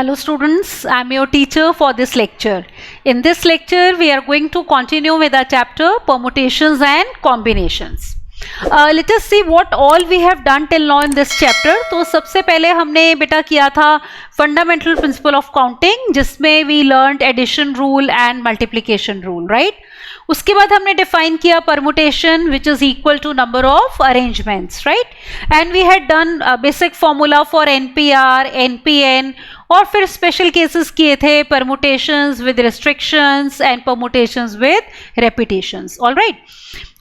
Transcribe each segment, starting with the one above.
Hello students, I am your teacher for this lecture. In this lecture, we are going to continue with our chapter Permutations and Combinations. Let us see what all we have done till now in this chapter. तो सबसे पहले हमने बेटा किया था Fundamental Principle of Counting, जिसमें we learned Addition Rule and Multiplication Rule, right? उसके बाद हमने डिफाइन किया permutation which is equal to number of arrangements, right? And we had done basic formula for NPR, NPN, और फिर special cases किए थे permutations with restrictions and permutations with repetitions, alright?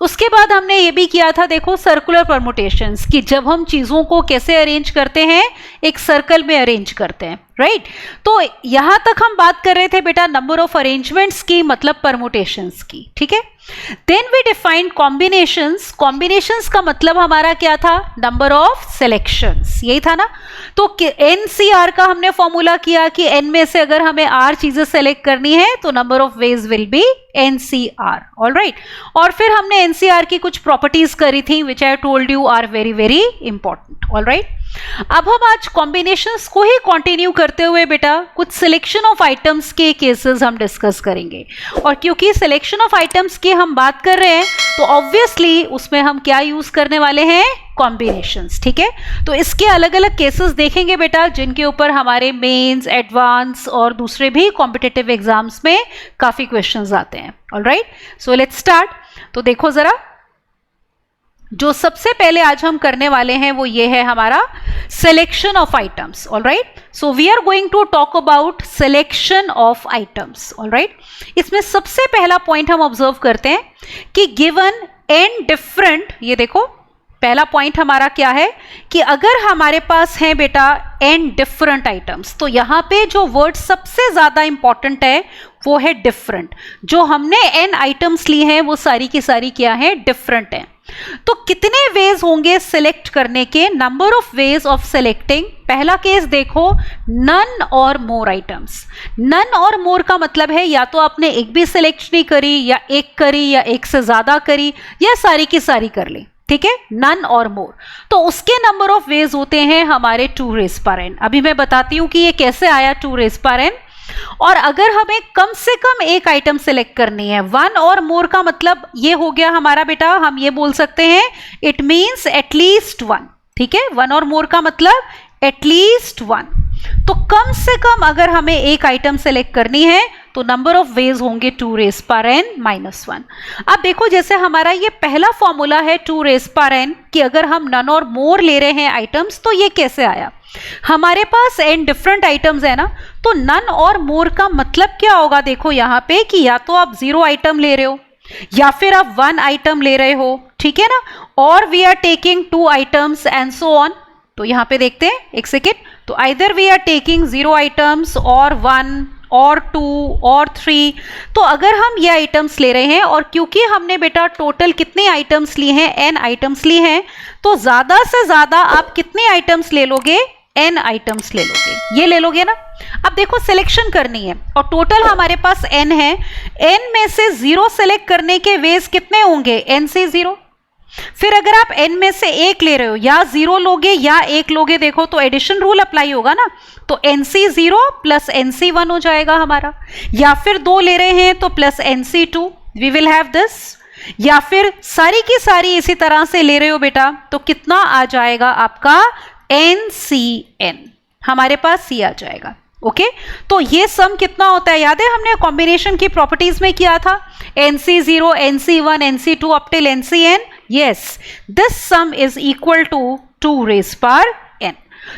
उसके बाद हमने ये भी किया था, देखो, सर्कुलर परमुटेशंस, कि जब हम चीज़ों को कैसे अरेंज करते हैं, एक सर्कल में अरेंज करते हैं, राइट? तो यहाँ तक हम बात कर रहे थे बेटा नंबर ऑफ अरेंजमेंट्स की, मतलब परमुटेशंस की, ठीक है? Then we defined combinations. Combinations का मतलब हमारा क्या था? नंबर ऑफ सिलेक्शंस, यही था ना? तो एनसीआर का हमने फॉर्मूला किया कि एन में से अगर हमें आर चीजें सेलेक्ट करनी है तो number of ways will be NCR, alright? और फिर हमने एनसीआर की कुछ प्रॉपर्टीज करी थी which I told you are very very important, alright? अब हम आज कॉम्बिनेशंस को ही कंटिन्यू करते हुए बेटा कुछ सिलेक्शन ऑफ आइटम्स के केसेस हम डिस्कस करेंगे. और क्योंकि सिलेक्शन ऑफ आइटम्स की हम बात कर रहे हैं तो ऑब्वियसली उसमें हम क्या यूज करने वाले हैं? कॉम्बिनेशंस, ठीक है? तो इसके अलग अलग केसेस देखेंगे बेटा, जिनके ऊपर हमारे मेंस, एडवांस और दूसरे भी कॉम्पिटिटिव एग्जाम्स में काफी क्वेश्चंस आते हैं, ऑलराइट? So let's start. तो देखो जरा, जो सबसे पहले आज हम करने वाले हैं वो ये है हमारा selection of items, alright? So we are going to talk about selection of items, alright? इसमें सबसे पहला पॉइंट हम ऑब्जर्व करते हैं कि गिवन एन डिफरेंट, ये देखो पहला पॉइंट हमारा क्या है कि अगर हमारे पास है बेटा एन डिफरेंट आइटम्स, तो यहाँ पे जो वर्ड सबसे ज्यादा इंपॉर्टेंट है वो है डिफरेंट. जो हमने एन आइटम्स ली हैं वो सारी की सारी क्या है? डिफरेंट है. तो कितने वेज होंगे सिलेक्ट करने के? Number of ways of selecting. पहला केस देखो, नन और मोर आइटम्स. नन और मोर का मतलब है या तो आपने एक भी सिलेक्ट नहीं करी, या एक करी, या एक से ज्यादा करी, या सारी की सारी कर ली, ठीक है? नन और मोर. तो उसके नंबर ऑफ वेज होते हैं हमारे 2 रेज़ पावर n. अभी मैं बताती हूं कि ये कैसे आया 2 रेज़ पावर n. और अगर हमें कम से कम एक आइटम सिलेक्ट करनी है, 1 और मोर का मतलब ये हो गया हमारा बेटा, हम ये बोल सकते हैं इट मींस एटलीस्ट 1, ठीक है? 1 और मोर का मतलब एटलीस्ट 1. तो कम से कम अगर हमें एक आइटम सेलेक्ट करनी है तो नंबर ऑफ वेज होंगे 2 रेज़ पावर n माइनस 1. अब देखो, जैसे हमारा ये पहला फॉर्मूला है 2 रेज़ पावर n कि अगर हम नन और मोर ले रहे हैं आइटम्स, तो ये कैसे आया? हमारे पास n डिफरेंट आइटम्स है ना, तो नन और मोर का मतलब क्या होगा? देखो यहाँ पे कि या तो आप 0 आइटम ले रहे हो या फिर आप 1 आइटम ले रहे हो, ठीक है ना? और we are taking 2 items and so on. तो यहाँ पे देखते हैं, एक सेकेंड. तो either we are taking 0 items और 1 और 2 और 3. तो अगर हम ये आइटम्स ले रहे हैं, और क्योंकि हमने बेटा टोटल कितने आइटम्स लिए हैं? n आइटम्स लिए हैं, तो ज्यादा से ज्यादा आप कितने आइटम्स ले लोगे? n आइटम्स ले लोगे, ये ले लोगे ना? अब देखो, सिलेक्शन करनी है और टोटल हमारे पास n है. n में से 0 सेलेक्ट करने के वेज कितने होंगे? n से 0. फिर अगर आप n में से 1 ले रहे हो, या 0 लोगे या 1 लोगे, देखो तो एडिशन रूल अप्लाई होगा ना, तो nc0 प्लस nc1 हो जाएगा हमारा. या फिर 2 ले रहे हैं तो plus nc2, we will have this. या फिर सारी की सारी इसी तरह से ले रहे हो बेटा, तो कितना आ जाएगा आपका? ncn, हमारे पास c आ जाएगा, ओके? तो ये सम कितना होता है? याद है हमने कॉम्बिनेशन की प्रॉपर्टीज में किया था, nc0, nc1, nc2 up till ncn. Yes, this sum is equal to 2 raise power n.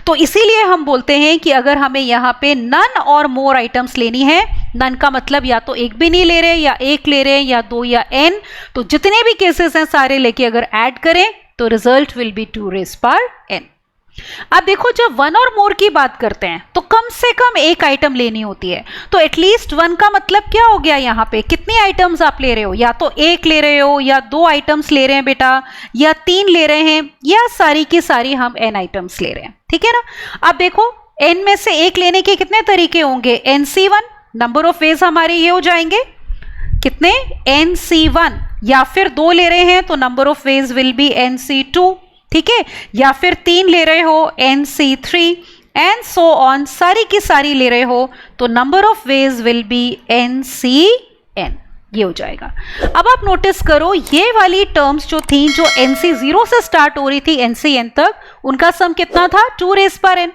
तो इसीलिए हम बोलते हैं कि अगर हमें यहाँ पे नन और मोर आइटम्स लेनी है, नन का मतलब या तो एक भी नहीं ले रहे, या एक ले रहे हैं, या 2 या n, तो जितने भी केसेस हैं सारे लेके अगर ऐड करें तो result will be 2 raise power n. अब देखो, जब 1 और मोर की बात करते हैं तो कम से कम एक आइटम लेनी होती है. तो एटलीस्ट 1 का मतलब क्या हो गया? यहाँ पे कितनी आइटम्स आप ले रहे हो? या तो 1 ले रहे हो, या 2 आइटम्स ले रहे हैं बेटा, या 3 ले रहे हैं, या सारी की सारी हम n आइटम्स ले रहे हैं, ठीक है ना? अब देखो, n में से 1 लेने के कितने तरीके होंगे? nc1. नंबर ऑफ वेज हमारे ये हो जाएंगे कितने? nc1. या फिर 2 ले रहे हैं तो number of ways will B nc2, ठीक है? या फिर 3 ले रहे हो, nc3. एंड सो ऑन, सारी की सारी ले रहे हो तो number of ways will B NC_N, ये हो जाएगा। अब आप नोटिस करो ये वाली टर्म्स जो थी, जो NC0 से स्टार्ट हो रही थी NCN तक, उनका सम कितना था 2 रेज़ पावर n।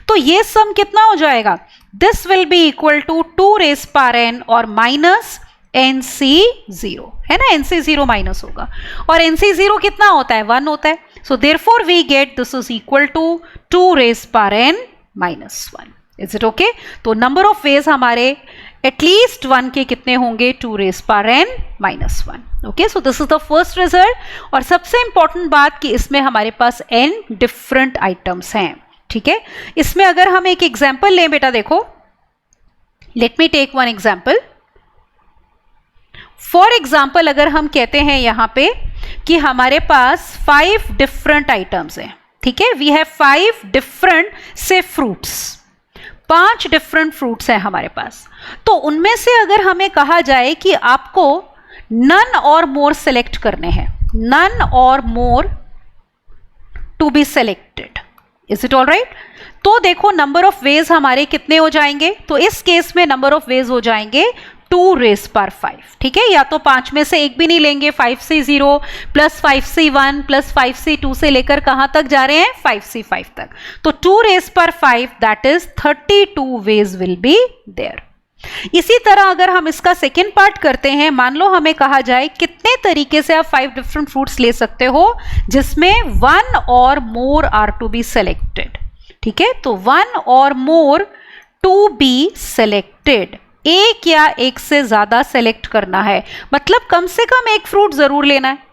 तो ये सम कितना हो जाएगा, this will be equal to 2 raise power n और माइनस NC0, है ना, NC0 माइनस होगा और NC0 कितना होता है 1 होता है। So therefore we get this is equal to 2 raise power n minus 1। Is it okay? तो नंबर ऑफ वेज हमारे एटलीस्ट 1 के कितने होंगे, 2 raise power n minus 1। Okay, so this is the first result. और सबसे इंपॉर्टेंट बात कि इसमें हमारे पास n डिफरेंट आइटम्स हैं, ठीक है। इसमें अगर हम एक एग्जाम्पल लें बेटा, देखो, let me take one example. For example अगर हम कहते हैं यहाँ पे कि हमारे पास 5 डिफरेंट आइटम्स हैं, ठीक है, वी हैव 5 डिफरेंट से फ्रूट्स, 5 डिफरेंट फ्रूट्स हैं हमारे पास। तो उनमें से अगर हमें कहा जाए कि आपको नन और मोर सेलेक्ट करने हैं, नन और more to be selected, is it all right? तो देखो नंबर ऑफ वेज हमारे कितने हो जाएंगे, तो इस केस में नंबर ऑफ वेज हो जाएंगे 2 रेज़ पावर 5, ठीक है। या तो 5 में से एक भी नहीं लेंगे, 5C0 plus 5C1 plus 5C2 से लेकर कहां तक जा रहे हैं, 5C5 तक। तो 2 raise power 5 that is 32 ways will be there. इसी तरह अगर हम इसका सेकेंड पार्ट करते हैं, मान लो हमें कहा जाए कितने तरीके से आप 5 डिफरेंट फ्रूट्स ले सकते हो जिसमें 1 और मोर आर टू बी सेलेक्टेड, ठीक है। तो 1 और मोर टू बी सेलेक्टेड, एक या एक से ज्यादा सेलेक्ट करना है, मतलब कम से कम एक फ्रूट जरूर लेना है।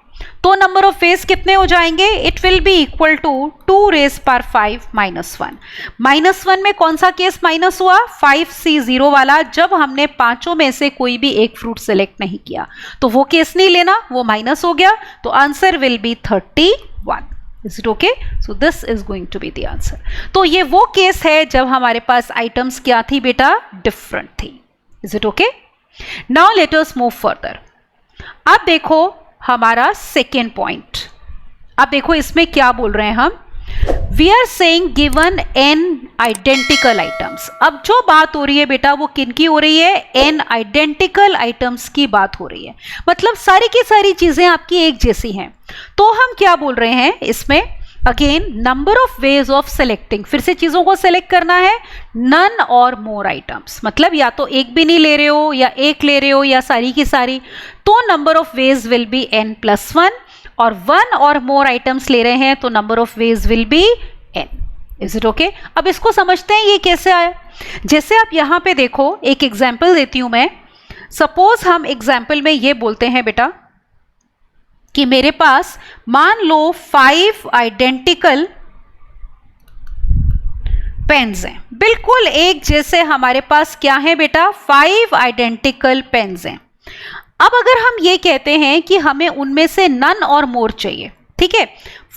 तो नंबर ऑफ वेज कितने हो जाएंगे, it will be equal to 2 raise power 5 minus 1। Minus 1 में कौन सा केस माइनस हुआ, 5C0 वाला, जब हमने पांचों में से कोई भी एक फ्रूट सेलेक्ट नहीं किया, तो वो केस नहीं लेना, वो माइनस हो गया। तो answer will be 31। Is it okay? So this is going to be the answer. तो ये वो केस है जब हमारे पास आइटम्स क्या थी बेटा, डिफरेंट थी। Is it okay? Now let us move further. अब देखो हमारा सेकेंड पॉइंट, अब देखो इसमें क्या बोल रहे हैं हम, we are saying given n identical items. अब जो बात हो रही है बेटा वो किन की हो रही है, n आइडेंटिकल आइटम्स की बात हो रही है, मतलब सारी की सारी चीजें आपकी एक जैसी हैं। तो हम क्या बोल रहे हैं इसमें, again number of ways of selecting, फिर से चीजों को सेलेक्ट करना है, नन और मोर आइटम्स, मतलब या तो एक भी नहीं ले रहे हो या एक ले रहे हो या सारी की सारी, तो number of ways will B n+1, और 1 और मोर आइटम्स ले रहे हैं तो number of ways will B n। Is it okay? अब इसको समझते हैं ये कैसे आया। जैसे आप यहां पे देखो, एक एग्जाम्पल देती हूं मैं। सपोज हम एग्जाम्पल में ये बोलते हैं बेटा कि मेरे पास मान लो 5 आइडेंटिकल पेन्स हैं, बिल्कुल एक जैसे हमारे पास क्या है बेटा, 5 आइडेंटिकल पेन्स हैं। अब अगर हम ये कहते हैं कि हमें उनमें से नन और मोर चाहिए, ठीक है,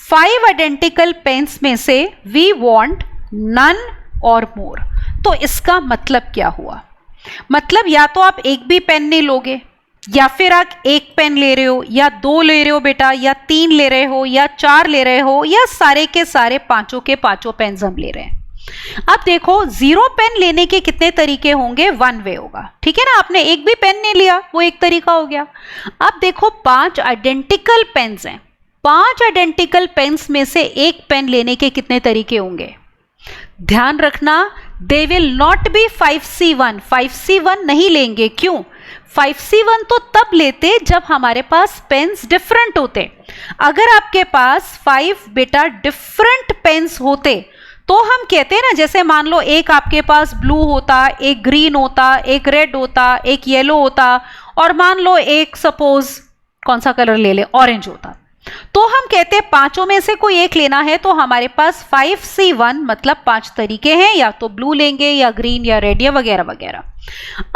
5 आइडेंटिकल पेन्स में से वी वांट नन और मोर, तो इसका मतलब क्या हुआ, मतलब या तो आप एक भी पेन नहीं लोगे, या फिर आप एक पेन ले रहे हो, या 2 ले रहे हो बेटा, या 3 ले रहे हो, या 4 ले रहे हो, या सारे के सारे पांचों के पांचों पेन्स हम ले रहे हैं। अब देखो 0 पेन लेने के कितने तरीके होंगे, 1 वे होगा, ठीक है ना, आपने एक भी पेन नहीं लिया वो एक तरीका हो गया। अब देखो 5 आइडेंटिकल पेन्स हैं, 5 आइडेंटिकल पेन्स में से एक पेन लेने के कितने तरीके होंगे, ध्यान रखना, they will not be 5C1, 5C1 नहीं लेंगे, क्यों, 5C1 तो तब लेते जब हमारे पास पेन्स डिफरेंट होते। अगर आपके पास 5 बेटा डिफरेंट पेन्स होते तो हम कहते हैं ना, जैसे मान लो एक आपके पास ब्लू होता, एक ग्रीन होता, एक रेड होता, एक येलो होता, और मान लो एक सपोज कौन सा कलर ले ले, ऑरेंज होता, तो हम कहते हैं पांचों में से कोई एक लेना है, तो हमारे पास 5C1 मतलब 5 तरीके हैं, या तो ब्लू लेंगे या ग्रीन या रेड या वगैरह वगैरह।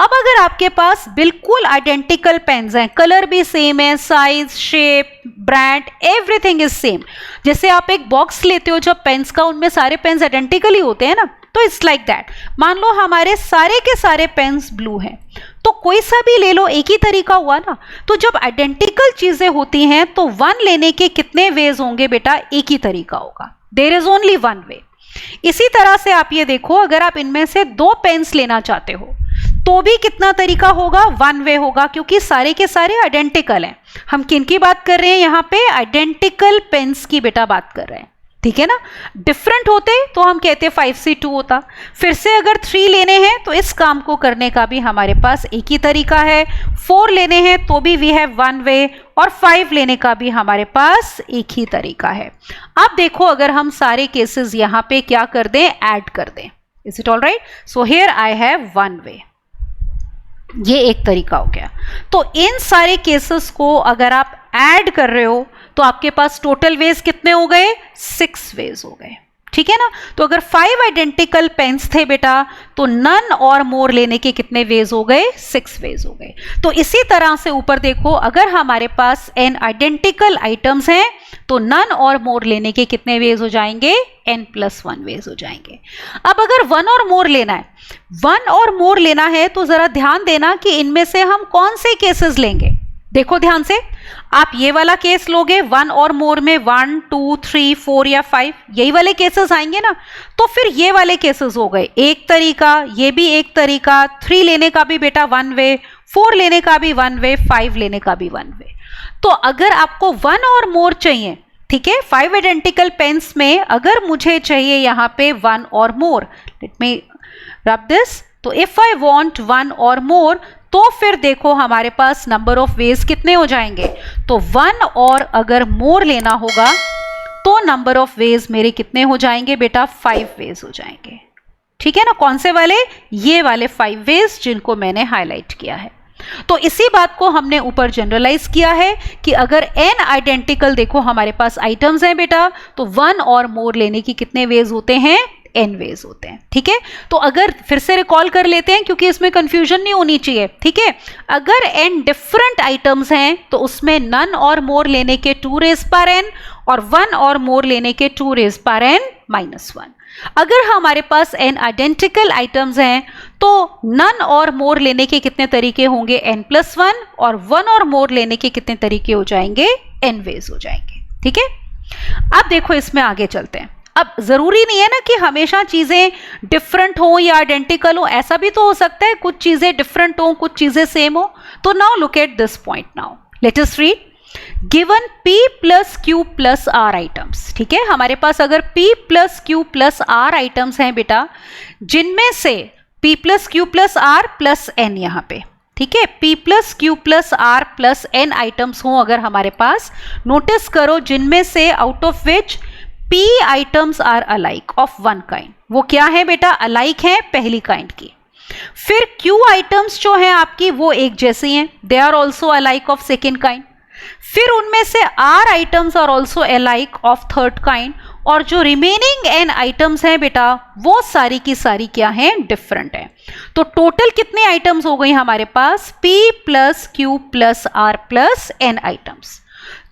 अब अगर आपके पास बिल्कुल आइडेंटिकल पेन्स हैं, कलर भी सेम है, size, shape, brand, everything is same, जैसे आप एक बॉक्स लेते हो जब पेन्स का, उनमें सारे पेन्स आइडेंटिकल ही होते हैं ना, तो इट्स लाइक दैट। मान लो हमारे सारे के सारे पेन्स ब्लू हैं, तो कोई सा भी ले लो, एक ही तरीका हुआ ना। तो जब आइडेंटिकल चीजें होती हैं तो 1 लेने के कितने वेज होंगे बेटा, एक ही तरीका होगा, देयर इज ओनली 1 वे। इसी तरह से आप ये देखो, अगर आप इनमें से 2 पेन्स लेना चाहते हो तो भी कितना तरीका होगा, 1 वे होगा, क्योंकि सारे के सारे आइडेंटिकल हैं। हम किन की बात कर रहे हैं यहाँ पे, आइडेंटिकल पेन्स की बेटा बात कर रहे हैं, ठीक है ना। डिफरेंट होते तो हम कहते 5C2 होता। फिर से अगर 3 लेने हैं तो इस काम को करने का भी हमारे पास एक ही तरीका है। 4 लेने हैं तो भी वी हैव 1 वे, और 5 लेने का भी हमारे पास एक ही तरीका है। अब देखो, अगर हम सारे केसेस यहाँ पे क्या कर दें, ऐड कर दें। Is it all right? So here I have 1 वे, ये एक तरीका हो गया। तो इन सारे केसेस को अगर आप ऐड कर रहे हो तो आपके पास टोटल वेज कितने हो गए, 6 वेज हो गए, ठीक है ना। तो अगर 5 आइडेंटिकल पेन्स थे बेटा तो नन और मोर लेने के कितने वेज हो गए, 6 वेज हो गए। तो इसी तरह से ऊपर देखो, अगर हमारे पास n आइडेंटिकल आइटम्स हैं तो नन और मोर लेने के कितने वेज हो जाएंगे, n+1 वेज हो जाएंगे। अब अगर 1 और मोर लेना है, 1 और मोर लेना है तो जरा ध्यान देना कि इनमें से हम कौन से केसेस लेंगे। देखो ध्यान से, आप ये वाला केस लोगे 1 और मोर में 1, 2, 3, 4 या 5, यही वाले केसेस आएंगे ना। तो फिर ये वाले केसेस हो गए एक तरीका, ये भी एक तरीका, 3 लेने का भी बेटा 1 वे, 4 लेने का भी 1 वे, 5 लेने का भी 1 वे। तो अगर आपको 1 और मोर चाहिए, ठीक है, 5 आइडेंटिकल पेन्स में अगर मुझे चाहिए यहाँ पे 1 और मोर, लेट मी रब दिस, तो इफ आई वांट 1 और मोर तो फिर देखो हमारे पास नंबर ऑफ वेज कितने हो जाएंगे। तो 1 और अगर मोर लेना होगा तो नंबर ऑफ वेज मेरे कितने हो जाएंगे बेटा, 5 वेज हो जाएंगे, ठीक है ना। कौन से वाले, ये वाले 5 वेज जिनको मैंने हाईलाइट किया है। तो इसी बात को हमने ऊपर जनरलाइज किया है कि अगर n आइडेंटिकल देखो हमारे पास आइटम्स हैं बेटा तो 1 और मोर लेने की कितने वेज होते हैं, n वेज होते हैं, ठीक है। तो अगर फिर से रिकॉल कर लेते हैं क्योंकि इसमें कंफ्यूजन नहीं होनी चाहिए, ठीक है। अगर n डिफरेंट आइटम्स हैं तो उसमें नन और मोर लेने के 2 रेज पावर n और 1 और मोर लेने के 2 रेज पावर n-1। अगर हमारे पास n आइडेंटिकल आइटम्स हैं तो नन और मोर लेने के कितने तरीके होंगे, n+1, और 1 और मोर लेने के कितने तरीके हो जाएंगे, n वेज हो जाएंगे, ठीक है। अब देखो इसमें आगे चलते हैं। अब जरूरी नहीं है ना कि हमेशा चीजें डिफरेंट हो या आइडेंटिकल हो, ऐसा भी तो हो सकता है कुछ चीजें डिफरेंट हो, कुछ चीजें सेम हो। तो now look at this point, now let us read. Given P plus Q plus R items, ठीक है, हमारे पास अगर P plus Q plus R items हैं बेटा, जिनमें से P plus Q plus R plus N यहाँ पे, ठीक है, P plus Q plus R plus N items हों अगर हमारे पास, नोटिस करो जिनमें से out of which P items are alike of 1 kind, वो क्या है बेटा, अलाइक है पहली काइंड की। फिर Q आइटम्स जो है आपकी वो एक जैसी हैं, they are also alike of second kind. फिर उनमें से R items are also alike of third kind, और जो रिमेनिंग N आइटम्स हैं बेटा वो सारी की सारी क्या हैं, डिफरेंट है। तो टोटल कितने आइटम्स हो गई हमारे पास, P plus Q plus R plus N items.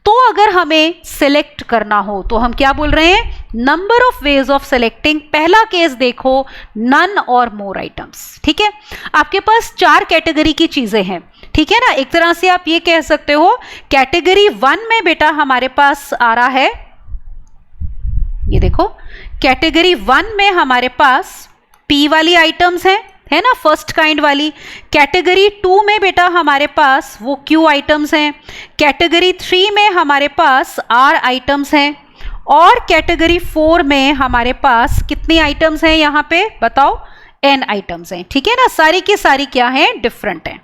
तो अगर हमें सिलेक्ट करना हो तो हम क्या बोल रहे हैं, number of ways of selecting. पहला केस देखो, नन और मोर आइटम्स, ठीक है। आपके पास 4 कैटेगरी की चीजें हैं, ठीक है ना। एक तरह से आप ये कह सकते हो कैटेगरी 1 में बेटा हमारे पास आ रहा है, ये देखो कैटेगरी 1 में हमारे पास P वाली आइटम्स हैं, है ना, फर्स्ट काइंड वाली। कैटेगरी 2 में बेटा हमारे पास वो Q आइटम्स हैं। कैटेगरी 3 में हमारे पास R आइटम्स हैं, और कैटेगरी 4 में हमारे पास कितनी आइटम्स हैं यहाँ पे बताओ, N आइटम्स हैं, ठीक है ना। सारी की सारी क्या है, डिफरेंट है।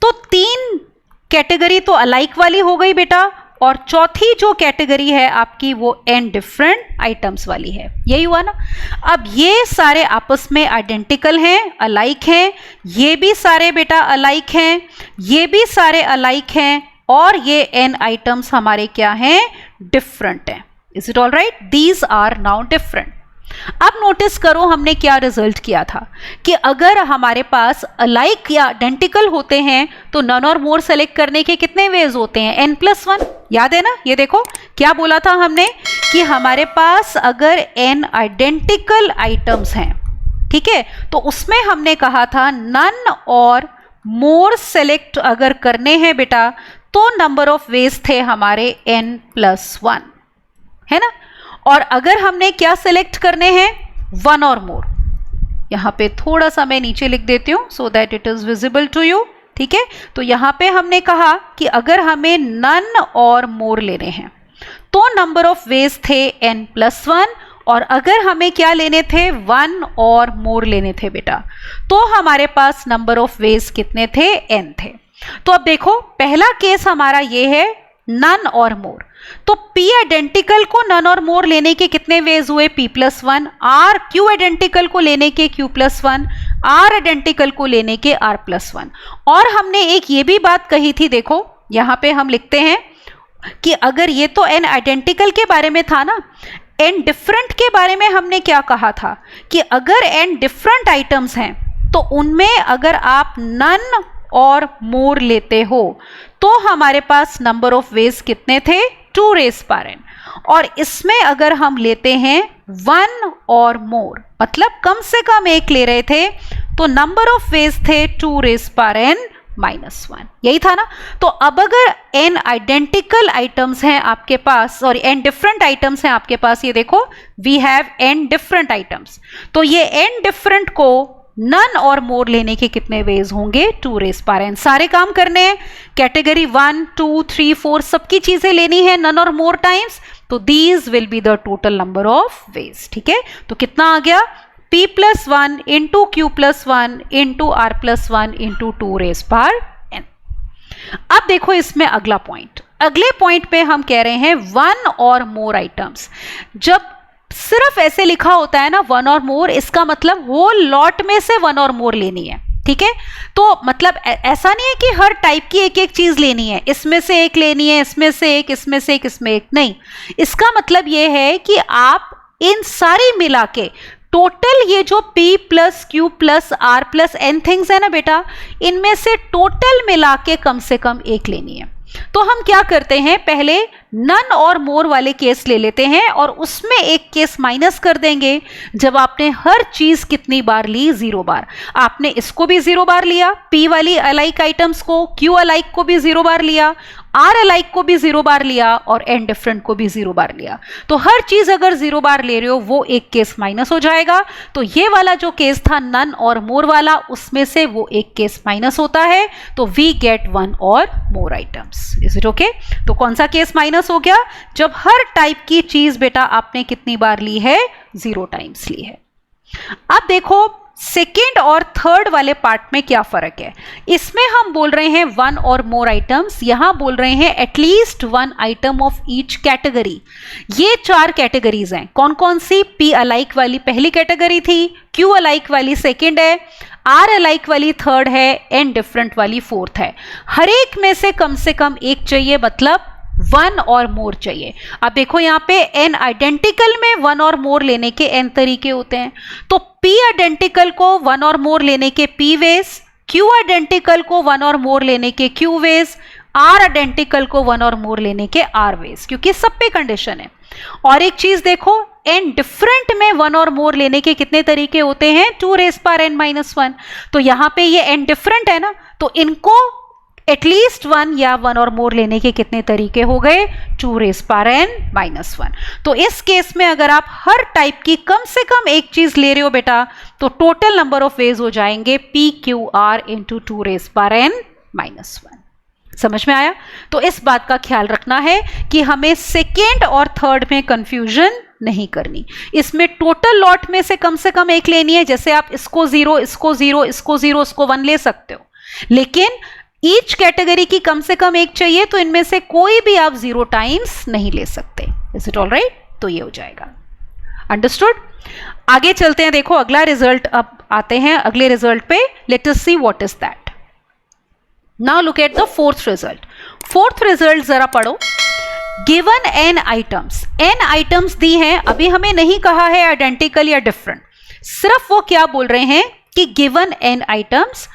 तो 3 कैटेगरी तो अलाइक वाली हो गई बेटा, और चौथी जो कैटेगरी है आपकी वो N डिफरेंट आइटम्स वाली है, यही हुआ ना। अब ये सारे आपस में आइडेंटिकल हैं, अलाइक हैं, ये भी सारे बेटा अलाइक हैं, ये भी सारे अलाइक हैं, और ये N आइटम्स हमारे क्या हैं, डिफरेंट हैं। Is it all right, these are now different. अब नोटिस करो हमने क्या रिजल्ट किया था कि अगर हमारे पास अलाइक या आइडेंटिकल होते हैं तो नन और मोर सेलेक्ट करने के कितने वेज होते हैं, n+1। याद है ना, ये देखो क्या बोला था हमने कि हमारे पास अगर n आइडेंटिकल आइटम्स हैं, ठीक है, तो उसमें हमने कहा था नन और मोर सेलेक्ट अगर करने हैं बेटा तो नंबर ऑफ वेज थे हमारे n+1, है ना। और अगर हमने क्या सिलेक्ट करने हैं, वन और मोर, यहां पे थोड़ा सा मैं नीचे लिख देती हूं so that it is visible to you, ठीक है। तो यहां पे हमने कहा कि अगर हमें नन और मोर लेने हैं तो नंबर ऑफ वेज थे n+1, और अगर हमें क्या लेने थे, वन और मोर लेने थे बेटा, तो हमारे पास नंबर ऑफ वेज कितने थे, n थे। तो अब देखो पहला केस हमारा ये है नन और मोर, तो p आइडेंटिकल को नन और मोर लेने के कितने वेज हुए, p+1, r q आइडेंटिकल को लेने के q+1, r आइडेंटिकल को लेने के r+1। और हमने एक ये भी बात कही थी, देखो यहां पे हम लिखते हैं कि अगर ये तो n आइडेंटिकल के बारे में था ना, n डिफरेंट के बारे में हमने क्या कहा था कि अगर n डिफरेंट आइटम्स हैं तो उनमें अगर आप नन और मोर लेते हो तो हमारे पास नंबर ऑफ वेज कितने थे, 2n, और इसमें अगर हम लेते हैं वन और मोर, मतलब कम से कम एक ले रहे थे, तो नंबर ऑफ वेज थे 2n-1, यही था ना। तो अब अगर n आइडेंटिकल आइटम्स हैं आपके पास, सॉरी n डिफरेंट आइटम्स हैं आपके पास, ये देखो we have n different items, तो ये n डिफरेंट को नन और मोर लेने के कितने वेज होंगे, 2n। सारे काम करने हैं, कैटेगरी 1, 2, 3, 4 सबकी चीजें लेनी है नन और मोर टाइम्स, तो these will be the total number of veg, ठीक है। तो कितना आ गया, p+1 into q+1 into r+1 into 2n। अब देखो इसमें अगला पॉइंट, अगले पॉइंट पे हम कह रहे हैं वन और मोर आइटम्स। जब सिर्फ ऐसे लिखा होता है ना वन और मोर, इसका मतलब होल लॉट में से वन और मोर लेनी है, ठीक है। तो मतलब ऐसा नहीं है कि हर टाइप की एक एक चीज लेनी है, इसमें से एक लेनी है, इसमें से एक, इसमें से एक, इसमें एक, नहीं। इसका मतलब यह है कि आप इन सारी मिला के टोटल ये जो p plus q plus r plus n things है ना बेटा, इनमें से टोटल मिला के कम से कम एक लेनी है। तो हम क्या करते हैं, पहले नन और मोर वाले केस ले लेते हैं और उसमें एक केस माइनस कर देंगे जब आपने हर चीज कितनी बार ली, 0 बार। आपने इसको भी 0 बार लिया, p वाली अलाइक आइटम्स को, q अलाइक को भी 0 बार लिया, r अलाइक को भी 0 बार लिया और n डिफरेंट को भी 0 बार लिया। तो हर चीज अगर 0 बार ले रहे हो वो एक केस माइनस हो जाएगा। तो ये वाला जो केस था नन और मोर वाला, उसमें से वो एक केस माइनस होता है, तो वी गेट वन और मोर आइटम्स। Is it okay? तो कौन सा केस माइनस हो गया, जब हर टाइप की चीज बेटा आपने कितनी बार ली है, 0 टाइम्स ली है। अब देखो सेकेंड और थर्ड वाले पार्ट में क्या फर्क है। इसमें हम बोल रहे हैं वन और मोर आइटम्स, यहां बोल रहे हैं at least one item of each category. ये 4 कैटेगरीज हैं, कौन कौन सी, p अलाइक वाली पहली कैटेगरी थी, q अलाइक वाली सेकेंड है, r अलाइक वाली थर्ड है, n डिफरेंट वाली फोर्थ है। हर एक में से कम एक चाहिए, मतलब वन और मोर चाहिए। अब देखो यहाँ पे n आइडेंटिकल में वन और मोर लेने के n तरीके होते हैं, तो p आइडेंटिकल को वन और मोर लेने के p वेज, q आइडेंटिकल को वन और मोर लेने के q वेज, r आइडेंटिकल को वन और मोर लेने के r वेज, क्योंकि सब पे कंडीशन है। और एक चीज देखो, n डिफरेंट में वन और मोर लेने के कितने तरीके होते हैं, 2n-1। तो यहाँ पे ये n डिफरेंट है ना, तो इनको एटलीस्ट वन या वन और मोर लेने के कितने तरीके हो गए, 2n-1। तो इस केस में अगर आप हर टाइप की कम से कम एक चीज ले रहे हो बेटा, तो टोटल नंबर ऑफ वेज हो जाएंगे pqr इंटू 2n-1। समझ में आया? तो इस बात का ख्याल रखना है कि हमें सेकेंड और थर्ड में कंफ्यूजन नहीं करनी। इसमें टोटल लॉट में से कम एक लेनी है, जैसे आप इसको 0, इसको 0, इसको 0, इसको 1 ले सकते हो, लेकिन ईच कैटेगरी की कम से कम एक चाहिए, तो इनमें से कोई भी आप 0 टाइम्स नहीं ले सकते। Is it all right? तो ये हो जाएगा। अंडरस्टूड? आगे चलते हैं, देखो अगला रिजल्ट अब आते हैं अगले रिजल्ट पे। Let us C what is that. Now look at the fourth result. Fourth result जरा पढ़ो। गिवन n आइटम्स दी हैं, अभी हमें नहीं कहा है आइडेंटिकल या डिफरेंट, सिर्फ वो क्या बोल रहे हैं कि given n items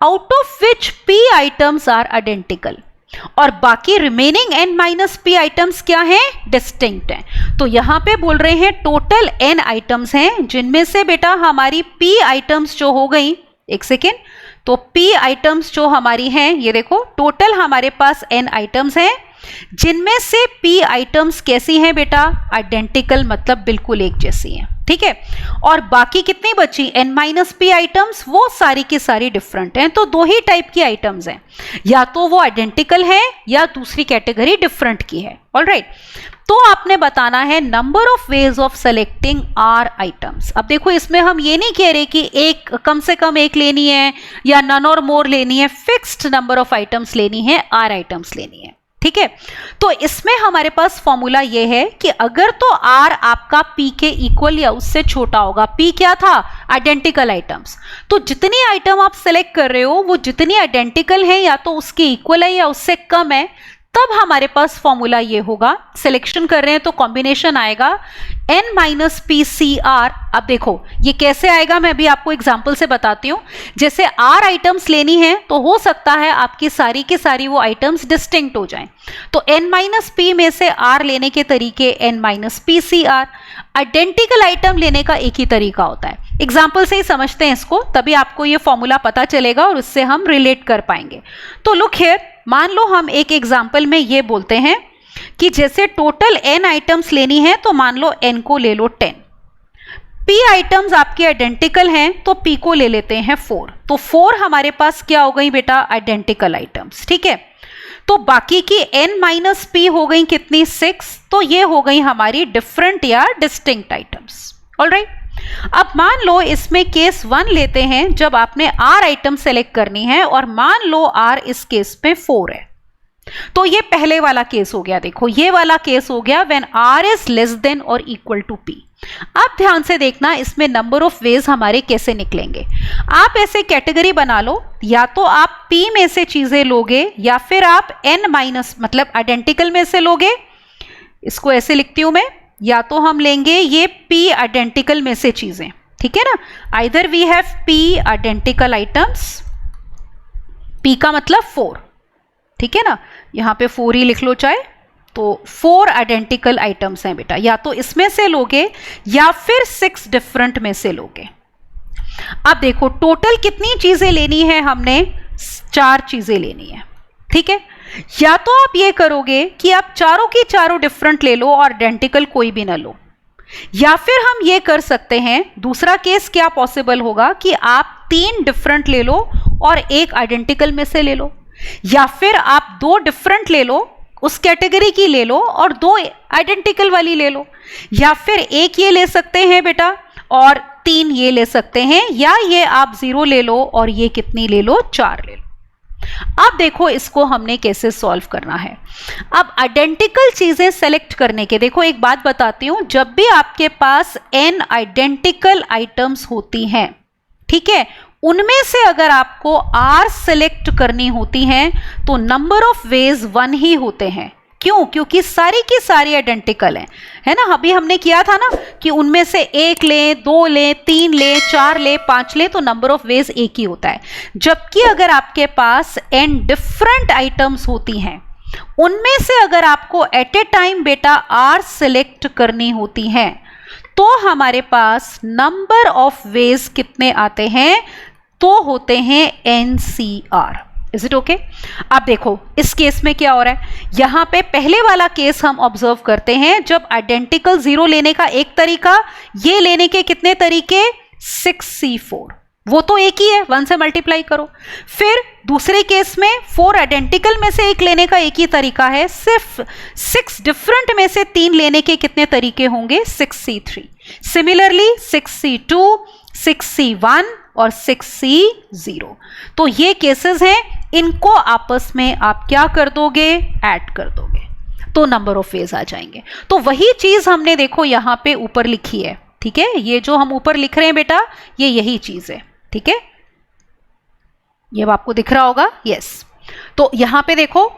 out of which p items are identical, और बाकी रिमेनिंग n-p आइटम्स क्या हैं, डिस्टिंक्ट हैं। तो यहां पे बोल रहे हैं टोटल n आइटम्स हैं, जिनमें से बेटा हमारी p आइटम्स जो हो गई, एक सेकेंड, तो p आइटम्स जो हमारी हैं, ये देखो टोटल हमारे पास n आइटम्स हैं, जिनमें से p आइटम्स कैसी हैं बेटा, आइडेंटिकल, मतलब बिल्कुल एक जैसी हैं, ठीक है। और बाकी कितनी बची, n माइनस p आइटम्स, वो सारी की सारी डिफरेंट हैं। तो दो ही टाइप की आइटम्स हैं, या तो वो आइडेंटिकल है या दूसरी कैटेगरी डिफरेंट की है। ऑलराइट, तो आपने बताना है number of ways of selecting R items. अब देखो इसमें हम ये नहीं कह रहे कि एक कम से कम एक लेनी है या नन और मोर लेनी है, फिक्स्ड नंबर ऑफ आइटम्स लेनी है, आर आइटम्स लेनी है, ठीक है। तो इसमें हमारे पास फॉर्मूला ये है कि अगर तो R आपका P के इक्वल या उससे छोटा होगा, P क्या था, आइडेंटिकल आइटम्स, तो जितनी आइटम आप सेलेक्ट कर रहे हो वो जितनी आइडेंटिकल है या तो उसके इक्वल है या उससे कम है, तब हमारे पास फॉर्मूला ये होगा, सिलेक्शन कर रहे हैं तो कॉम्बिनेशन आएगा n minus P C R. अब देखो ये कैसे आएगा, मैं अभी आपको एग्जांपल से बताती हूँ। जैसे r आइटम्स लेनी है तो हो सकता है आपकी सारी की सारी वो आइटम्स डिस्टिंक्ट हो जाएं, तो n माइनस पी में से r लेने के तरीके n minus P C R. Identical item लेने का एक ही तरीका होता है, एग्जाम्पल से ही समझते हैं इसको, तभी आपको ये फॉर्मूला पता चलेगा और उससे हम रिलेट कर पाएंगे। तो लुक हियर, मान लो हम एक एग्जाम्पल में ये बोलते हैं कि जैसे टोटल n आइटम्स लेनी है तो मान लो n को ले लो 10, p आइटम्स आपके आइडेंटिकल हैं तो p को ले लेते हैं 4, तो 4 हमारे पास क्या हो गई बेटा, आइडेंटिकल आइटम्स, ठीक है। तो बाकी की n माइनस p हो गई कितनी, 6, तो ये हो गई हमारी डिफरेंट या डिस्टिंक्ट आइटम्स। ऑलराइट, अब मान लो इसमें केस 1 लेते हैं जब आपने r आइटम सेलेक्ट करनी है और मान लो r इस केस पे 4 है, तो ये पहले वाला केस हो गया। देखो ये वाला केस हो गया when r is less than और इक्वल टू p। अब ध्यान से देखना इसमें नंबर ऑफ वेज हमारे कैसे निकलेंगे। आप ऐसे कैटेगरी बना लो, या तो आप p में से चीजें लोगे या फिर आप n माइनस मतलब आइडेंटिकल में से लोगे। इसको ऐसे लिखती हूं मैं, या तो हम लेंगे ये p आइडेंटिकल में से चीजें, ठीक है ना, either we have p identical items, p का मतलब 4, ठीक है ना, यहां पे 4 ही लिख लो चाहे, तो 4 आइडेंटिकल आइटम्स हैं बेटा, या तो इसमें से लोगे या फिर 6 डिफरेंट में से लोगे। अब देखो टोटल कितनी चीजें लेनी है, हमने 4 चीजें लेनी है, ठीक है। या तो आप ये करोगे कि आप चारों की चारों डिफरेंट ले लो और आइडेंटिकल कोई भी ना लो, या फिर हम ये कर सकते हैं, दूसरा केस क्या पॉसिबल होगा कि आप 3 डिफरेंट ले लो और एक आइडेंटिकल में से ले लो, या फिर आप 2 डिफरेंट ले लो उस कैटेगरी की ले लो और 2 आइडेंटिकल वाली ले लो, या फिर एक ये ले सकते हैं बेटा और 3 ये ले सकते हैं, या ये आप 0 ले लो और ये कितनी ले लो, 4 ले लो। अब देखो इसको हमने कैसे सॉल्व करना है। अब आइडेंटिकल चीजें सेलेक्ट करने के, देखो एक बात बताती हूं, जब भी आपके पास n आइडेंटिकल आइटम्स होती हैं, ठीक है, उनमें से अगर आपको r सेलेक्ट करनी होती हैं तो नंबर ऑफ वेज 1 ही होते हैं। क्यों? क्योंकि सारी की सारी आइडेंटिकल है ना। अभी हमने किया था ना कि उनमें से 1 ले, 2 ले, 3 ले, 4 ले, 5 ले, तो नंबर ऑफ वेज एक ही होता है। जबकि अगर आपके पास n डिफरेंट आइटम्स होती हैं, उनमें से अगर आपको एट ए टाइम बेटा r सेलेक्ट करनी होती हैं, तो हमारे पास नंबर ऑफ वेज कितने आते हैं, तो होते हैं NCR। Is it okay? अब देखो इस केस में क्या हो रहा है, यहां पे पहले वाला केस हम ऑब्जर्व करते हैं, जब आइडेंटिकल 0 लेने का एक तरीका, ये लेने के कितने तरीके, 6C4, वो तो एक ही है, 1 से मल्टीप्लाई करो। फिर दूसरे केस में 4 आइडेंटिकल में से एक लेने का एक ही तरीका है, सिर्फ 6 डिफरेंट में से 3 लेने के कितने तरीके होंगे, 6C3। सिमिलरली 6C2, 6C1 और 6C0। तो ये केसेस हैं, इनको आपस में आप क्या कर दोगे, ऐड कर दोगे, तो नंबर ऑफ वेज आ जाएंगे। तो वही चीज हमने देखो यहां पे ऊपर लिखी है, ठीक है, ये जो हम ऊपर लिख रहे हैं बेटा, ये यही चीज है, ठीक है, ये आपको दिख रहा होगा, यस। तो यहां पे देखो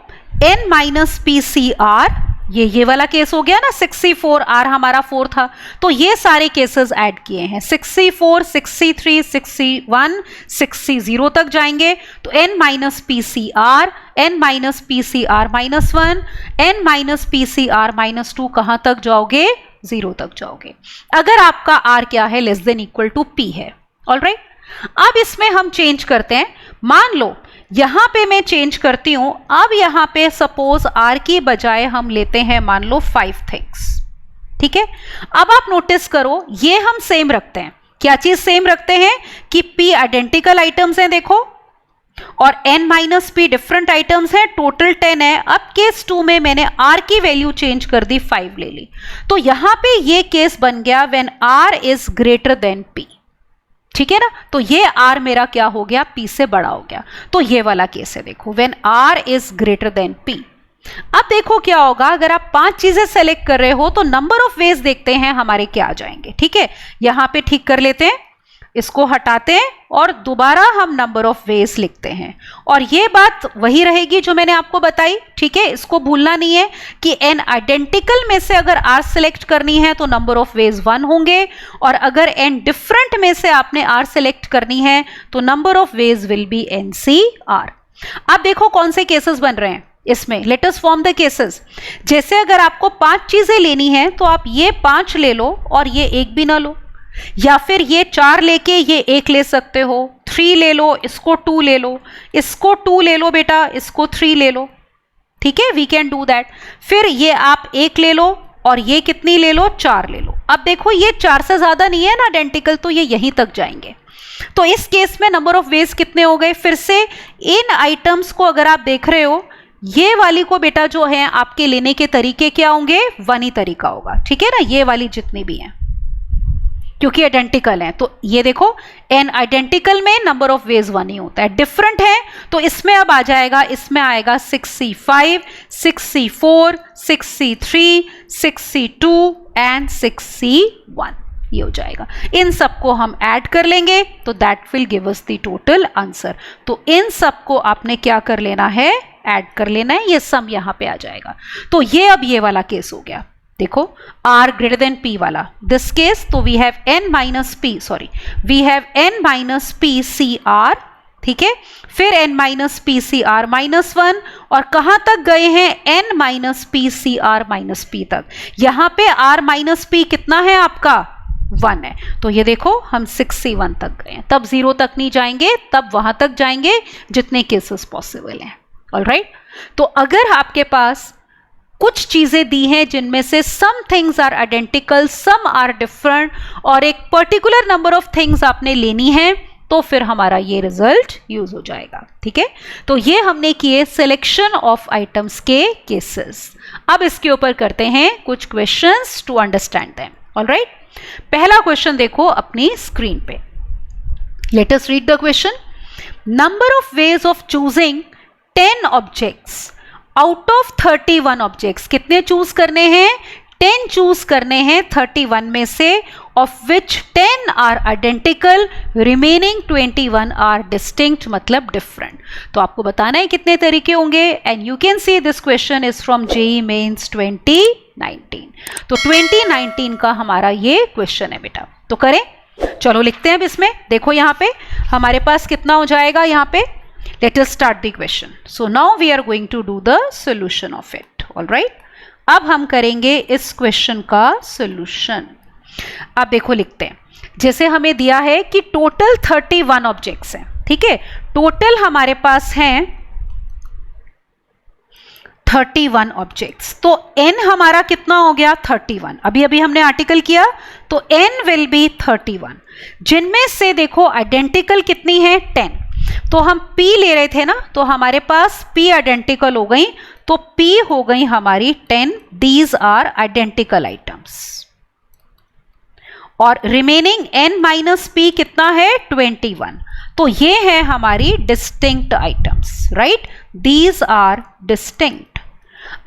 n माइनस PCR, ये वाला केस हो गया ना, 6C4, R हमारा 4 था, तो ये सारे केसेस ऐड किए हैं, 6C4, 6C3, 6C1, 6C0 तक जाएंगे, तो n minus PCR, n minus PCR minus 1, n minus PCR minus 2 कहां तक जाओगे, 0 तक जाओगे, अगर आपका R क्या है, less than equal to P है। ऑलराइट, अब इसमें हम चेंज करते हैं, मान लो यहां पे मैं चेंज करती हूं, अब यहां पे सपोज R की बजाय हम लेते हैं मान लो 5 थिंग्स, ठीक है। अब आप नोटिस करो ये हम सेम रखते हैं, क्या चीज सेम रखते हैं कि P आइडेंटिकल आइटम्स हैं देखो, और n minus p different items हैं, टोटल 10 है। अब केस 2 में मैंने r की वैल्यू चेंज कर दी, 5 ले ली, तो यहां पे ये केस बन गया when r is greater than p, ठीक है ना। तो ये r मेरा क्या हो गया, p से बड़ा हो गया, तो ये वाला केस है देखो, when r is greater than p। अब देखो क्या होगा, अगर आप 5 चीजें सेलेक्ट कर रहे हो तो नंबर ऑफ वेज देखते हैं हमारे क्या आ जाएंगे, ठीक है। यहां पे ठीक कर लेते हैं, इसको हटाते हैं और दोबारा हम नंबर ऑफ वेज लिखते हैं, और ये बात वही रहेगी जो मैंने आपको बताई, ठीक है। इसको भूलना नहीं है कि n आइडेंटिकल में से अगर r सिलेक्ट करनी है तो नंबर ऑफ वेज 1 होंगे, और अगर n डिफरेंट में से आपने r सिलेक्ट करनी है तो number of ways will B NCR। अब देखो कौन से केसेस बन रहे हैं इसमें, let us form the cases. जैसे अगर आपको 5 चीजें लेनी है तो आप ये 5 ले लो और ये एक भी ना लो, या फिर ये 4 लेके ये 1 ले सकते हो, 3 ले लो, इसको 2 ले लो, इसको 2 ले लो बेटा, इसको 3 ले लो, ठीक है, वी कैन डू दैट। फिर ये आप 1 ले लो और ये कितनी ले लो, 4 ले लो। अब देखो ये 4 से ज्यादा नहीं है ना आइडेंटिकल, तो ये यहीं तक जाएंगे। तो इस केस में नंबर ऑफ वेज कितने हो गए, फिर से इन आइटम्स को अगर आप देख रहे हो, ये वाली को बेटा जो है आपके लेने के तरीके क्या होंगे, 1 ही तरीका होगा, ठीक है ना। ये वाली जितनी भी हैं क्योंकि आइडेंटिकल है, तो ये देखो n आइडेंटिकल में नंबर ऑफ वेज 1 ही होता है, डिफरेंट है तो इसमें अब आ जाएगा, इसमें आएगा 6C5, 6C4, 6C3, 6C2 and 6C1, ये हो जाएगा। इन सबको हम ऐड कर लेंगे तो that will give us the total answer. तो इन सबको आपने क्या कर लेना है, ऐड कर लेना है, ये सम यहां पे आ जाएगा। तो ये अब ये वाला केस हो गया, देखो r ग्रेटर देन p वाला दिस केस, तो we have n minus p, sorry we have n minus p c r, ठीक है। फिर n minus p c r minus 1, और कहां तक गए हैं, n minus p c r minus p तक। यहां पे r माइनस p कितना है आपका, 1 है, तो ये देखो हम 6C1 तक गए हैं, तब 0 तक नहीं जाएंगे, तब वहां तक जाएंगे जितने केसेस पॉसिबल हैं। ऑलराइट, तो अगर आपके पास कुछ चीजें दी हैं जिनमें से some things are identical, some are different, और एक पर्टिकुलर नंबर ऑफ थिंग्स आपने लेनी है, तो फिर हमारा ये रिजल्ट यूज हो जाएगा, ठीक है। तो ये हमने किए सिलेक्शन ऑफ आइटम्स के केसेस। अब इसके ऊपर करते हैं कुछ questions to understand them. Alright, पहला क्वेश्चन देखो अपनी स्क्रीन पे, let us read the question. Number of ways of choosing 10 objects out of 31 objects, कितने चूज करने हैं, 10 चूज करने हैं 31 में से, of which 10 are identical, remaining 21 are distinct, मतलब डिफरेंट। तो आपको बताना है कितने तरीके होंगे, and you can see this question is from JEE Mains 2019। तो 2019 का हमारा ये क्वेश्चन है बेटा, तो करें, चलो लिखते हैं अब इसमें। देखो यहाँ पे हमारे पास कितना हो जाएगा, यहाँ पे let us start the question. So now we are going to do the solution of it. All right, अब हम करेंगे इस क्वेश्चन का सॉल्यूशन। अब देखो लिखते हैं, जैसे हमें दिया है कि टोटल 31 ऑब्जेक्ट्स हैं, ठीक है, टोटल हमारे पास हैं 31 ऑब्जेक्ट्स, तो n हमारा कितना हो गया, 31। अभी अभी हमने आर्टिकल किया, तो n विल बी 31, जिनमें से देखो आइडेंटिकल कितनी है, 10। तो हम P ले रहे थे ना, तो हमारे पास P आइडेंटिकल हो गई, तो P हो गई हमारी 10, दीज आर आइडेंटिकल आइटम्स, और रिमेनिंग n माइनस P कितना है, 21, तो ये है हमारी distinct items, right, these are distinct.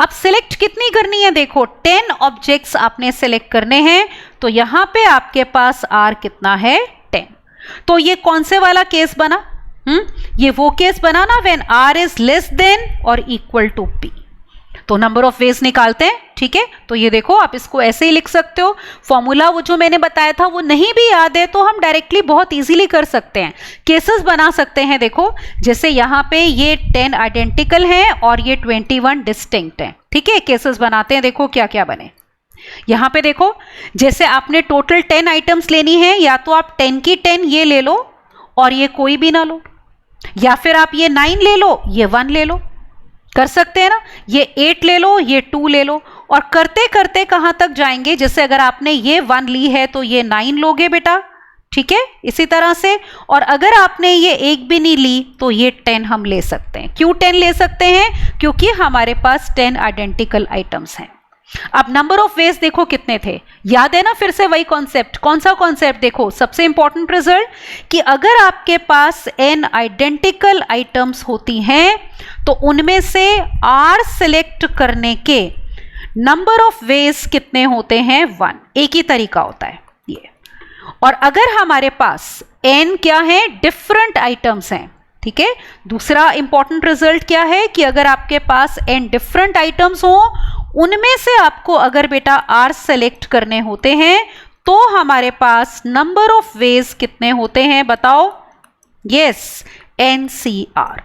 अब सिलेक्ट कितनी करनी है, देखो 10 ऑब्जेक्ट्स आपने सिलेक्ट करने हैं, तो यहां पे आपके पास R कितना है, 10। तो ये कौन से वाला केस बना, ये वो केस बना ना when R is less than और इक्वल टू P। तो नंबर ऑफ वेज निकालते हैं, ठीक है। तो ये देखो आप इसको ऐसे ही लिख सकते हो, फॉर्मूला वो जो मैंने बताया था वो नहीं भी याद है तो हम डायरेक्टली बहुत इजीली कर सकते हैं, केसेस बना सकते हैं। देखो जैसे यहाँ पे ये 10 आइडेंटिकल हैं और ये 21 डिस्टिंक्ट हैं, ठीक है, केसेस बनाते हैं। देखो क्या क्या बने, यहाँ पे देखो जैसे आपने टोटल 10 आइटम्स लेनी है, या तो आप 10 की 10 ये ले लो और ये कोई भी ना लो, या फिर आप ये 9 ले लो, ये 1 ले लो, कर सकते हैं ना, ये 8 ले लो, ये 2 ले लो, और करते करते कहां तक जाएंगे, जैसे अगर आपने ये 1 ली है तो ये 9 लोगे बेटा, ठीक है, इसी तरह से। और अगर आपने ये एक भी नहीं ली तो ये 10 हम ले सकते हैं। क्यों 10 ले सकते हैं? क्योंकि हमारे पास 10 आइडेंटिकल आइटम्स हैं। अब नंबर ऑफ वेज देखो कितने थे, याद है ना, फिर से वही कॉन्सेप्ट। कौन सा कॉन्सेप्ट? देखो सबसे इंपॉर्टेंट रिजल्ट कि अगर आपके पास n आइडेंटिकल आइटम्स होती हैं तो उनमें से r सिलेक्ट करने के नंबर ऑफ वेज कितने होते हैं? 1। एक ही तरीका होता है ये। और अगर हमारे पास n क्या है? डिफरेंट आइटम्स हैं, ठीक है। दूसरा इंपॉर्टेंट रिजल्ट क्या है कि अगर आपके पास n डिफरेंट आइटम्स हो, उनमें से आपको अगर बेटा r सेलेक्ट करने होते हैं तो हमारे पास नंबर ऑफ वेज कितने होते हैं बताओ? Yes, NCR।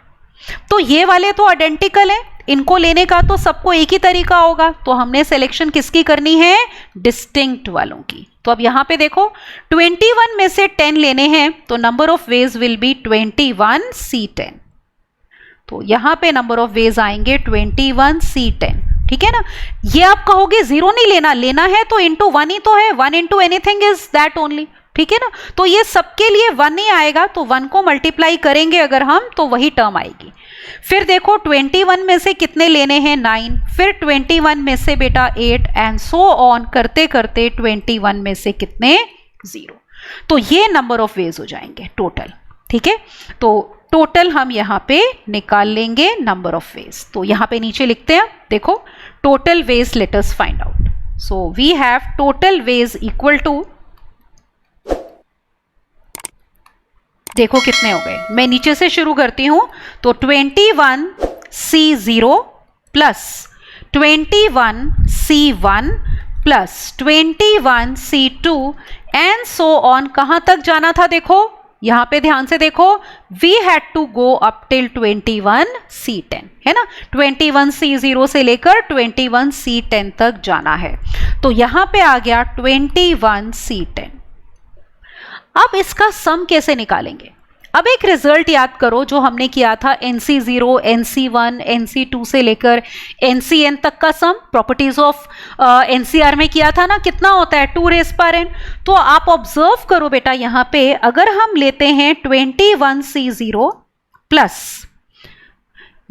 तो ये वाले तो आइडेंटिकल हैं, इनको लेने का तो सबको एक ही तरीका होगा, तो हमने सिलेक्शन किसकी करनी है? डिस्टिंक्ट वालों की। तो अब यहां पे देखो 21 में से 10 लेने हैं तो number of ways will B 21C10। तो यहां पे नंबर ऑफ वेज आएंगे 21C10, ठीक है ना। ये आप कहोगे जीरो नहीं लेना, लेना है तो इंटू 1 ही तो है, 1 into anything is that only, ठीक है ना। तो ये सबके लिए 1 ही आएगा, तो 1 को मल्टीप्लाई करेंगे अगर हम तो वही टर्म आएगी। फिर देखो 21 में से कितने लेने हैं? 9, फिर 21 में से बेटा 8 एंड सो ऑन करते करते 21 में से कितने? 0। तो ये नंबर ऑफ वेज हो जाएंगे टोटल, ठीक है। तो टोटल हम यहां पे निकाल लेंगे नंबर ऑफ वेज। तो यहां पे नीचे लिखते हैं, देखो total ways let us find out. So we have total ways equal to, देखो कितने हो गए, मैं नीचे से शुरू करती हूं। तो 21C0 plus 21C1 plus 21C2 and so on. कहां तक जाना था? देखो यहां पे ध्यान से देखो, we had to go up till 21C10, है ना। 21C0 से लेकर 21C10 तक जाना है, तो यहां पे आ गया 21C10। अब इसका सम कैसे निकालेंगे? अब एक रिजल्ट याद करो जो हमने किया था, NC0, NC1, NC2 से लेकर NCN तक का सम, प्रॉपर्टीज ऑफ NCR में किया था ना, कितना होता है? 2 रेज़ पावर n। तो आप ऑब्जर्व करो बेटा, यहां पे अगर हम लेते हैं 21C0 प्लस,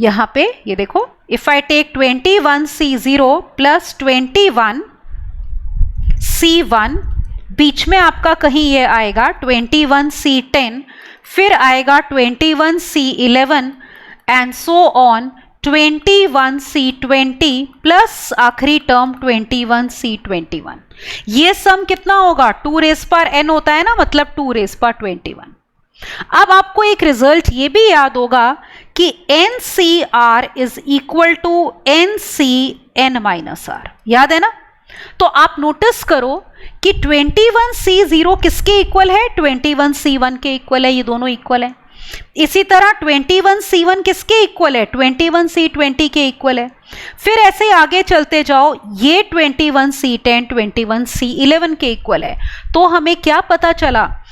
यहां पे ये देखो, if I take 21C0 plus 21C1, बीच में आपका कहीं ये आएगा 21C10, फिर आएगा 21C11 and so on 21C20 plus आखिरी टर्म 21C21। ये सम कितना होगा? 2 रेज़ पावर n होता है ना, मतलब 2 रेज़ पावर 21। अब आपको एक रिजल्ट ये भी याद होगा कि NCR is equal to NCN-R, याद है ना। तो आप नोटिस करो कि 21C0 किसके इक्वल है? 21C1 के इक्वल है, ये दोनों इक्वल है। इसी तरह 21C1 किसके इक्वल है? 21C20 के इक्वल है। फिर ऐसे आगे चलते जाओ, ये 21C10 21C11 के इक्वल है। तो हमें क्या पता चला?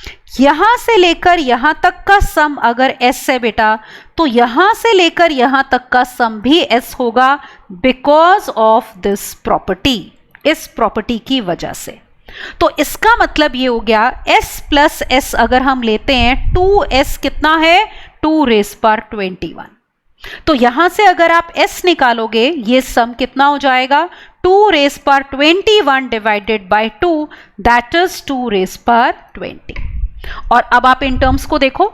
यहां से लेकर यहां तक का सम अगर S है बेटा, तो यहां से लेकर यहां तक का सम भी S होगा, बिकॉज ऑफ दिस प्रॉपर्टी, इस प्रॉपर्टी की वजह से। तो इसका मतलब ये हो गया S प्लस S अगर हम लेते हैं, 2S कितना है? 2 रेज़ पावर 21। तो यहां से अगर आप S निकालोगे, ये सम कितना हो जाएगा? 2 raise power 21 divided by 2, that is 2 raise power 20। और अब आप इन टर्म्स को देखो,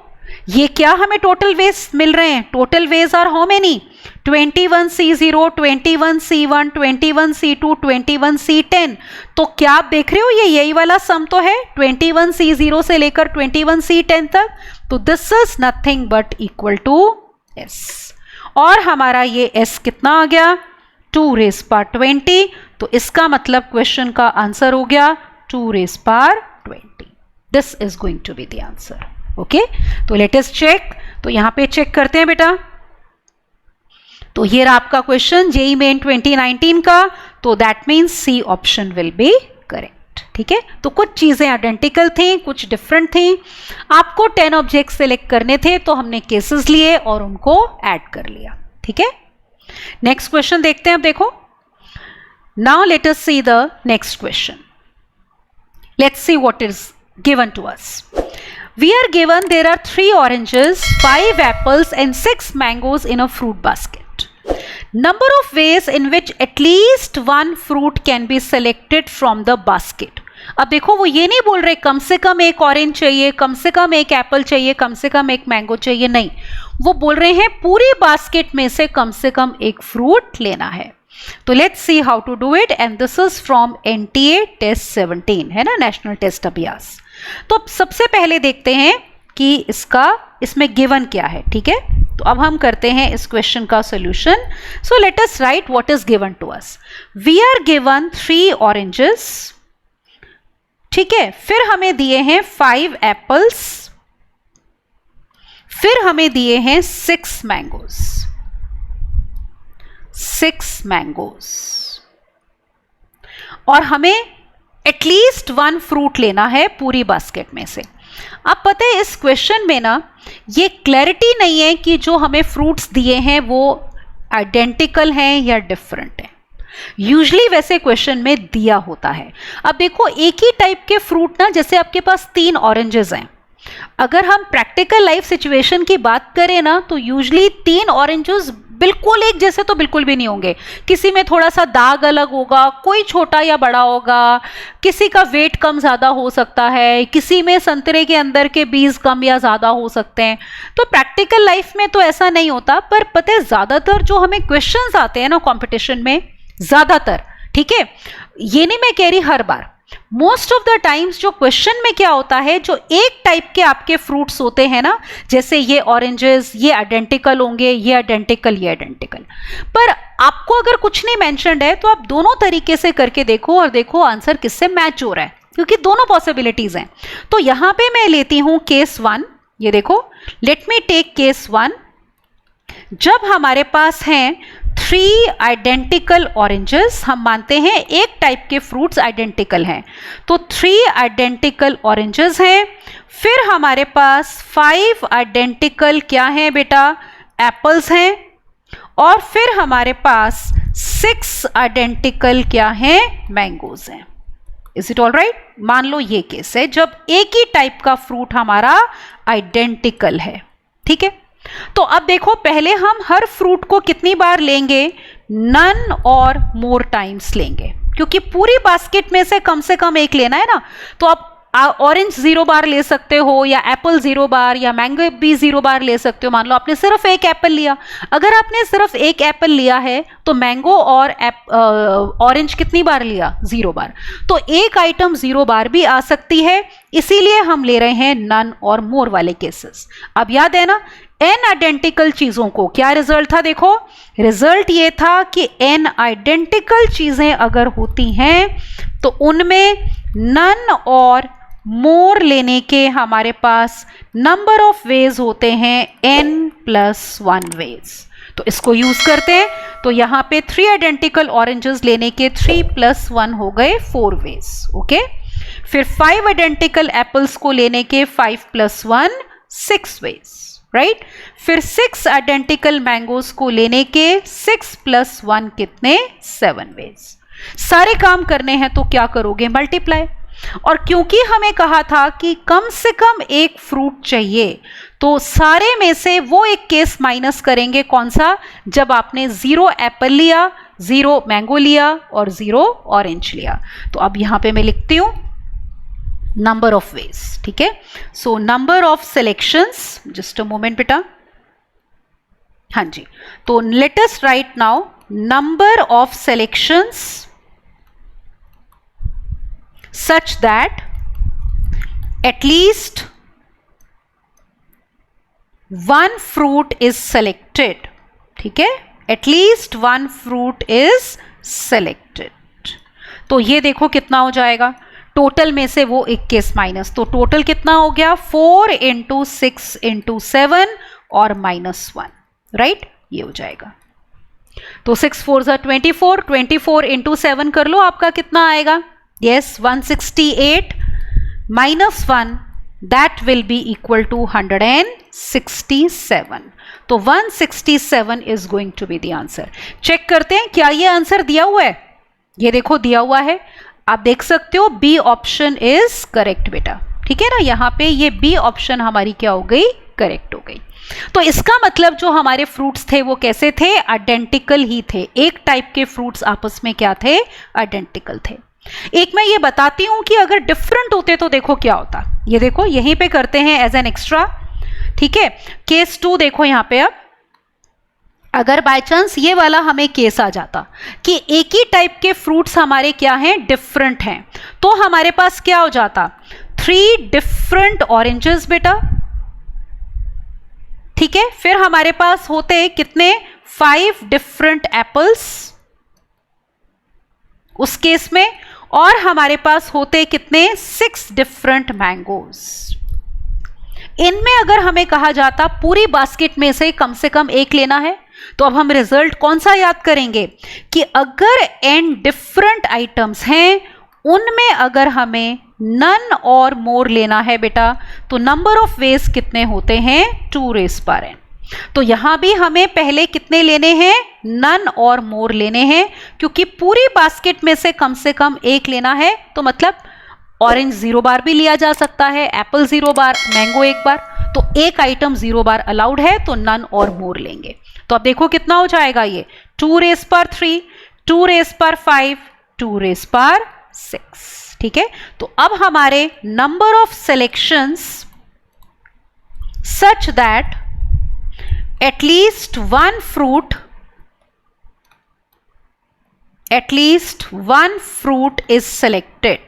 ये क्या हमें टोटल वेज मिल रहे हैं? Total ways are how many? 21C0, 21C1, 21C2, 21C10। तो क्या आप देख रहे हो, ये यही वाला सम तो है 21C0 से लेकर 21C10 तक। तो this is nothing but equal to S। और हमारा ये S कितना आ गया? 2 रेज़ पावर 20। तो इसका मतलब क्वेश्चन का आंसर हो गया 2 raise power 20। This is going to be the answer. Okay, तो लेट अस चेक। तो यहां पे चेक करते हैं बेटा। तो ये रहा आपका क्वेश्चन JEE मेन 2019 का, तो that means C option will be correct. ठीक है। तो कुछ चीजें आइडेंटिकल थी, कुछ डिफरेंट थी, आपको 10 ऑब्जेक्ट सेलेक्ट करने थे तो हमने केसेस लिए और उनको ऐड कर लिया, ठीक है। नेक्स्ट क्वेश्चन देखते हैं। अब देखो, now let us see the next question. Let's see what is given to us. We are given there are 3 oranges, 5 apples and 6 mangoes in a fruit basket. Number of ways in which at least one fruit can be selected from the basket. अब देखो, वो ये नहीं बोल रहे कम से कम एक orange चाहिए, कम से कम एक एप्पल चाहिए, कम से कम एक मैंगो चाहिए, नहीं, वो बोल रहे हैं पूरी बास्केट में से कम एक फ्रूट लेना है। तो let's see how to do it, and this is from NTA test 17, है ना, नेशनल टेस्ट अभ्यास। तो सबसे पहले देखते हैं कि इसमें गिवन क्या है, ठीक है। तो अब हम करते हैं इस क्वेश्चन का solution. So let us write what is given to us. We are given 3 oranges, ठीक है, फिर हमें दिए हैं 5 एप्पल्स, फिर हमें दिए हैं 6 मैंगोज, 6 मैंगोज, और हमें एटलीस्ट 1 फ्रूट लेना है पूरी बास्केट में से। अब पता है इस क्वेश्चन में ना ये क्लैरिटी नहीं है कि जो हमें फ्रूट्स दिए हैं वो आइडेंटिकल हैं या डिफरेंट हैं। यूजली वैसे क्वेश्चन में दिया होता है। अब देखो, एक ही टाइप के फ्रूट ना, जैसे आपके पास 3 ऑरेंजेस हैं, अगर हम प्रैक्टिकल लाइफ सिचुएशन की बात करें ना तो यूजली 3 ऑरेंजेस बिल्कुल एक जैसे तो बिल्कुल भी नहीं होंगे, किसी में थोड़ा सा दाग अलग होगा, कोई छोटा या बड़ा होगा, किसी का वेट कम ज़्यादा हो सकता है, किसी में संतरे के अंदर के बीज कम या ज़्यादा हो सकते हैं। तो प्रैक्टिकल लाइफ में तो ऐसा नहीं होता, पर पता है ज़्यादातर जो हमें क्वेश्चंस आते हैं ना कॉम्पिटिशन में, ज़्यादातर, ठीक है, ये नहीं मैं कह रही हर बार, मोस्ट ऑफ द टाइम्स जो क्वेश्चन में क्या होता है, जो एक टाइप के आपके फ्रूट्स होते हैं ना, जैसे ये ऑरेंजेस, ये आइडेंटिकल होंगे, ये आइडेंटिकल, ये आइडेंटिकल, पर आपको अगर कुछ नहीं मेंशन्ड है तो आप दोनों तरीके से करके देखो और देखो आंसर किससे मैच हो रहा है, क्योंकि दोनों पॉसिबिलिटीज हैं। तो यहां पे मैं लेती हूं केस 1, ये देखो, लेट मी टेक केस 1। जब हमारे पास हैं 3 आइडेंटिकल ऑरेंजेस, हम मानते हैं एक टाइप के फ्रूट्स आइडेंटिकल हैं, तो 3 आइडेंटिकल ऑरेंजेस हैं, फिर हमारे पास 5 आइडेंटिकल क्या हैं बेटा, एप्पल्स हैं, और फिर हमारे पास 6 आइडेंटिकल क्या हैं, मैंगोज हैं। Is it all right? मान लो ये केस है जब एक ही टाइप का फ्रूट हमारा आइडेंटिकल है, ठीक है। तो अब देखो, पहले हम हर फ्रूट को कितनी बार लेंगे, नन और मोर टाइम्स लेंगे, क्योंकि पूरी बास्केट में से कम एक लेना है ना। तो आप ऑरेंज 0 बार ले सकते हो, या एप्पल 0 बार, या मैंगो भी 0 बार ले सकते हो। मान लो आपने सिर्फ एक एप्पल लिया, अगर आपने सिर्फ एक एप्पल लिया है तो मैंगो और ऑरेंज कितनी बार लिया, 0 बार। तो एक आइटम 0 बार भी आ सकती है, इसीलिए हम ले रहे हैं नन और मोर वाले केसेस। अब याद है ना, n आइडेंटिकल चीजों को क्या रिजल्ट था, देखो रिजल्ट ये था कि n आइडेंटिकल चीजें अगर होती हैं तो उनमें नन और मोर लेने के हमारे पास नंबर ऑफ वेज होते हैं n+1 वेज। तो इसको यूज करते हैं, तो यहां पे 3 आइडेंटिकल ऑरेंजेस लेने के 3+1 हो गए 4 वेज, ओके। फिर 5 आइडेंटिकल एप्पल्स को लेने के 5+1 6 वेज, राइट। फिर 6 आइडेंटिकल मैंगोज को लेने के 6+1 कितने, 7 वेज। सारे काम करने हैं तो क्या करोगे, मल्टीप्लाई। और क्योंकि हमें कहा था कि कम से कम एक फ्रूट चाहिए, तो सारे में से वो एक केस माइनस करेंगे, कौन सा, जब आपने 0 एप्पल लिया, 0 मैंगो लिया और 0 ऑरेंज लिया। तो अब यहां पे मैं लिखती हूं नंबर ऑफ वेज, ठीक है। So number of selections, just a moment बेटा, हाँ जी। तो let us right now number of selections such that at least one fruit is selected, ठीक है, at least one fruit is selected। तो ये देखो कितना हो जाएगा, टोटल में से वो एक केस माइनस, तो टोटल कितना हो गया, 4 × 6 × 7 और -1, राइट, ये हो जाएगा। तो 6 4 24, 24 × 7 कर लो, आपका कितना आएगा, Yes, 168 minus 1, that will be equal to 167. तो 167 is going to be the answer. Check करते हैं क्या ये आंसर दिया हुआ है. ये देखो दिया हुआ है, आप देख सकते हो बी ऑप्शन इज करेक्ट बेटा. ठीक है ना, यहाँ पे ये बी ऑप्शन हमारी क्या हो गई, करेक्ट हो गई. तो इसका मतलब जो हमारे फ्रूट्स थे वो कैसे थे, आइडेंटिकल ही थे. एक टाइप के फ्रूट्स आपस में क्या थे, आइडेंटिकल थे. एक मैं ये बताती हूं कि अगर डिफरेंट होते तो देखो क्या होता. ये देखो यहीं पे करते हैं एज एन एक्स्ट्रा. ठीक है, केस 2 देखो यहां पे. अब अगर बाय चांस ये वाला हमें केस आ जाता कि एक ही टाइप के फ्रूट्स हमारे क्या हैं, डिफरेंट हैं, तो हमारे पास क्या हो जाता, 3 डिफरेंट ऑरेंजेस बेटा. ठीक है, फिर हमारे पास होते कितने, 5 डिफरेंट एप्पल्स उस केस में, और हमारे पास होते कितने, 6 डिफरेंट मैंगोज. इनमें अगर हमें कहा जाता पूरी बास्केट में से कम एक लेना है, तो अब हम रिजल्ट कौन सा याद करेंगे कि अगर n डिफरेंट आइटम्स हैं उनमें अगर हमें नन और मोर लेना है बेटा, तो नंबर ऑफ वेज कितने होते हैं, 2 रेज़ पावर n. तो यहां भी हमें पहले कितने लेने हैं, नन और मोर लेने हैं, क्योंकि पूरी बास्केट में से कम एक लेना है. तो मतलब ऑरेंज 0 बार भी लिया जा सकता है, एप्पल 0 बार, मैंगो 1 बार. तो एक आइटम 0 बार अलाउड है, तो नन और मोर लेंगे. तो अब देखो कितना हो जाएगा ये, 2 raise power 3, 2 raise power 5, 2 raise power 6. ठीक है, तो अब हमारे number of selections such that at least one fruit is selected.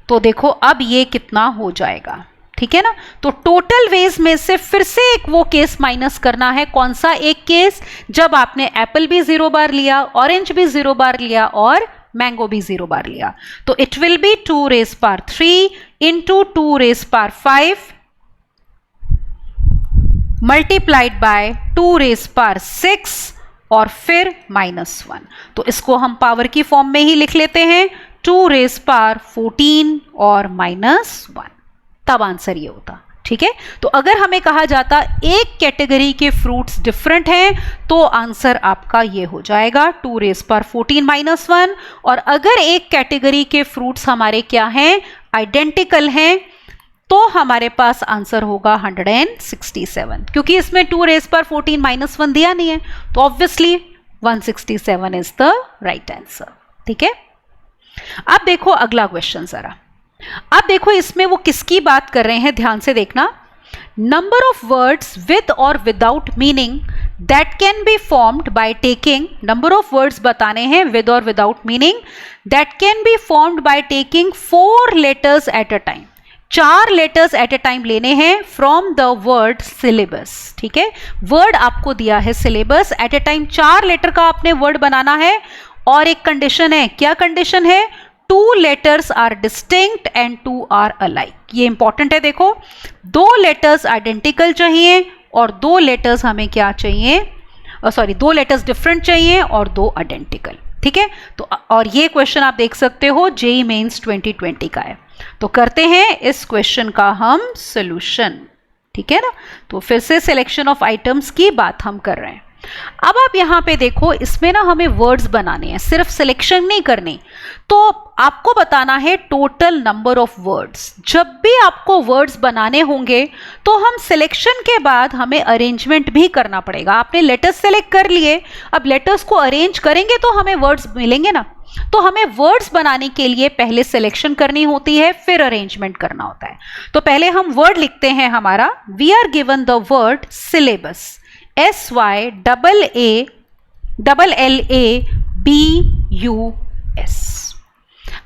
तो देखो अब ये कितना हो जाएगा. ठीक है ना, तो टोटल वेज में से फिर से एक वो केस माइनस करना है. कौन सा एक केस, जब आपने एप्पल भी 0 बार लिया, ऑरेंज भी 0 बार लिया और मैंगो भी 0 बार लिया. तो it will be 2 raise power 3 into 2 raise power 5 multiplied by 2 raise power 6 और फिर -1. तो इसको हम पावर की फॉर्म में ही लिख लेते हैं, 2 रेज़ पावर 14 और -1. तब आंसर ये होता. ठीक है, तो अगर हमें कहा जाता एक कैटेगरी के फ्रूट्स डिफरेंट हैं, तो आंसर आपका ये हो जाएगा 2 रेज़ पावर 14 -1. और अगर एक कैटेगरी के फ्रूट्स हमारे क्या हैं, आइडेंटिकल हैं, तो हमारे पास आंसर होगा 167. क्योंकि इसमें 2 रेज़ पावर 14 -1 दिया नहीं है, तो obviously 167 is the right answer. ठीक है, अब देखो अगला क्वेश्चन जरा. अब देखो इसमें वो किसकी बात कर रहे हैं, ध्यान से देखना. नंबर ऑफ वर्ड्स विद और without meaning that can be formed by taking, number of words बताने हैं विद और without meaning, that can be formed by taking 4 letters eight a time. 4 letters eight a time लेने हैं from the word syllabus. ठीक है, word आपको दिया है syllabus, at a time 4 letter का आपने वर्ड बनाना है. और एक कंडीशन है, क्या कंडीशन है, 2 letters are distinct and 2 are alike. ये इंपॉर्टेंट है. देखो 2 लेटर्स आइडेंटिकल चाहिए और 2 लेटर्स हमें क्या चाहिए, 2 लेटर्स डिफरेंट चाहिए और 2 आइडेंटिकल. ठीक है, तो और ये क्वेश्चन आप देख सकते हो जेईई मेंस 2020 का है. तो करते हैं इस क्वेश्चन का हम सॉल्यूशन. ठीक है ना, तो फिर से सिलेक्शन ऑफ आइटम्स की बात हम कर रहे हैं. अब आप यहां पे देखो, इसमें ना हमें वर्ड्स बनाने हैं, सिर्फ सिलेक्शन नहीं करनी. तो आपको बताना है टोटल नंबर ऑफ वर्ड्स. जब भी आपको वर्ड्स बनाने होंगे तो हम सिलेक्शन के बाद हमें अरेंजमेंट भी करना पड़ेगा. आपने लेटर्स सेलेक्ट कर लिए, अब लेटर्स को अरेंज करेंगे तो हमें वर्ड्स मिलेंगे ना. तो हमें वर्ड्स बनाने के लिए पहले सिलेक्शन करनी होती है, फिर अरेंजमेंट करना होता है. तो पहले हम वर्ड लिखते हैं हमारा. We are given the word syllabus, SYLLABUS.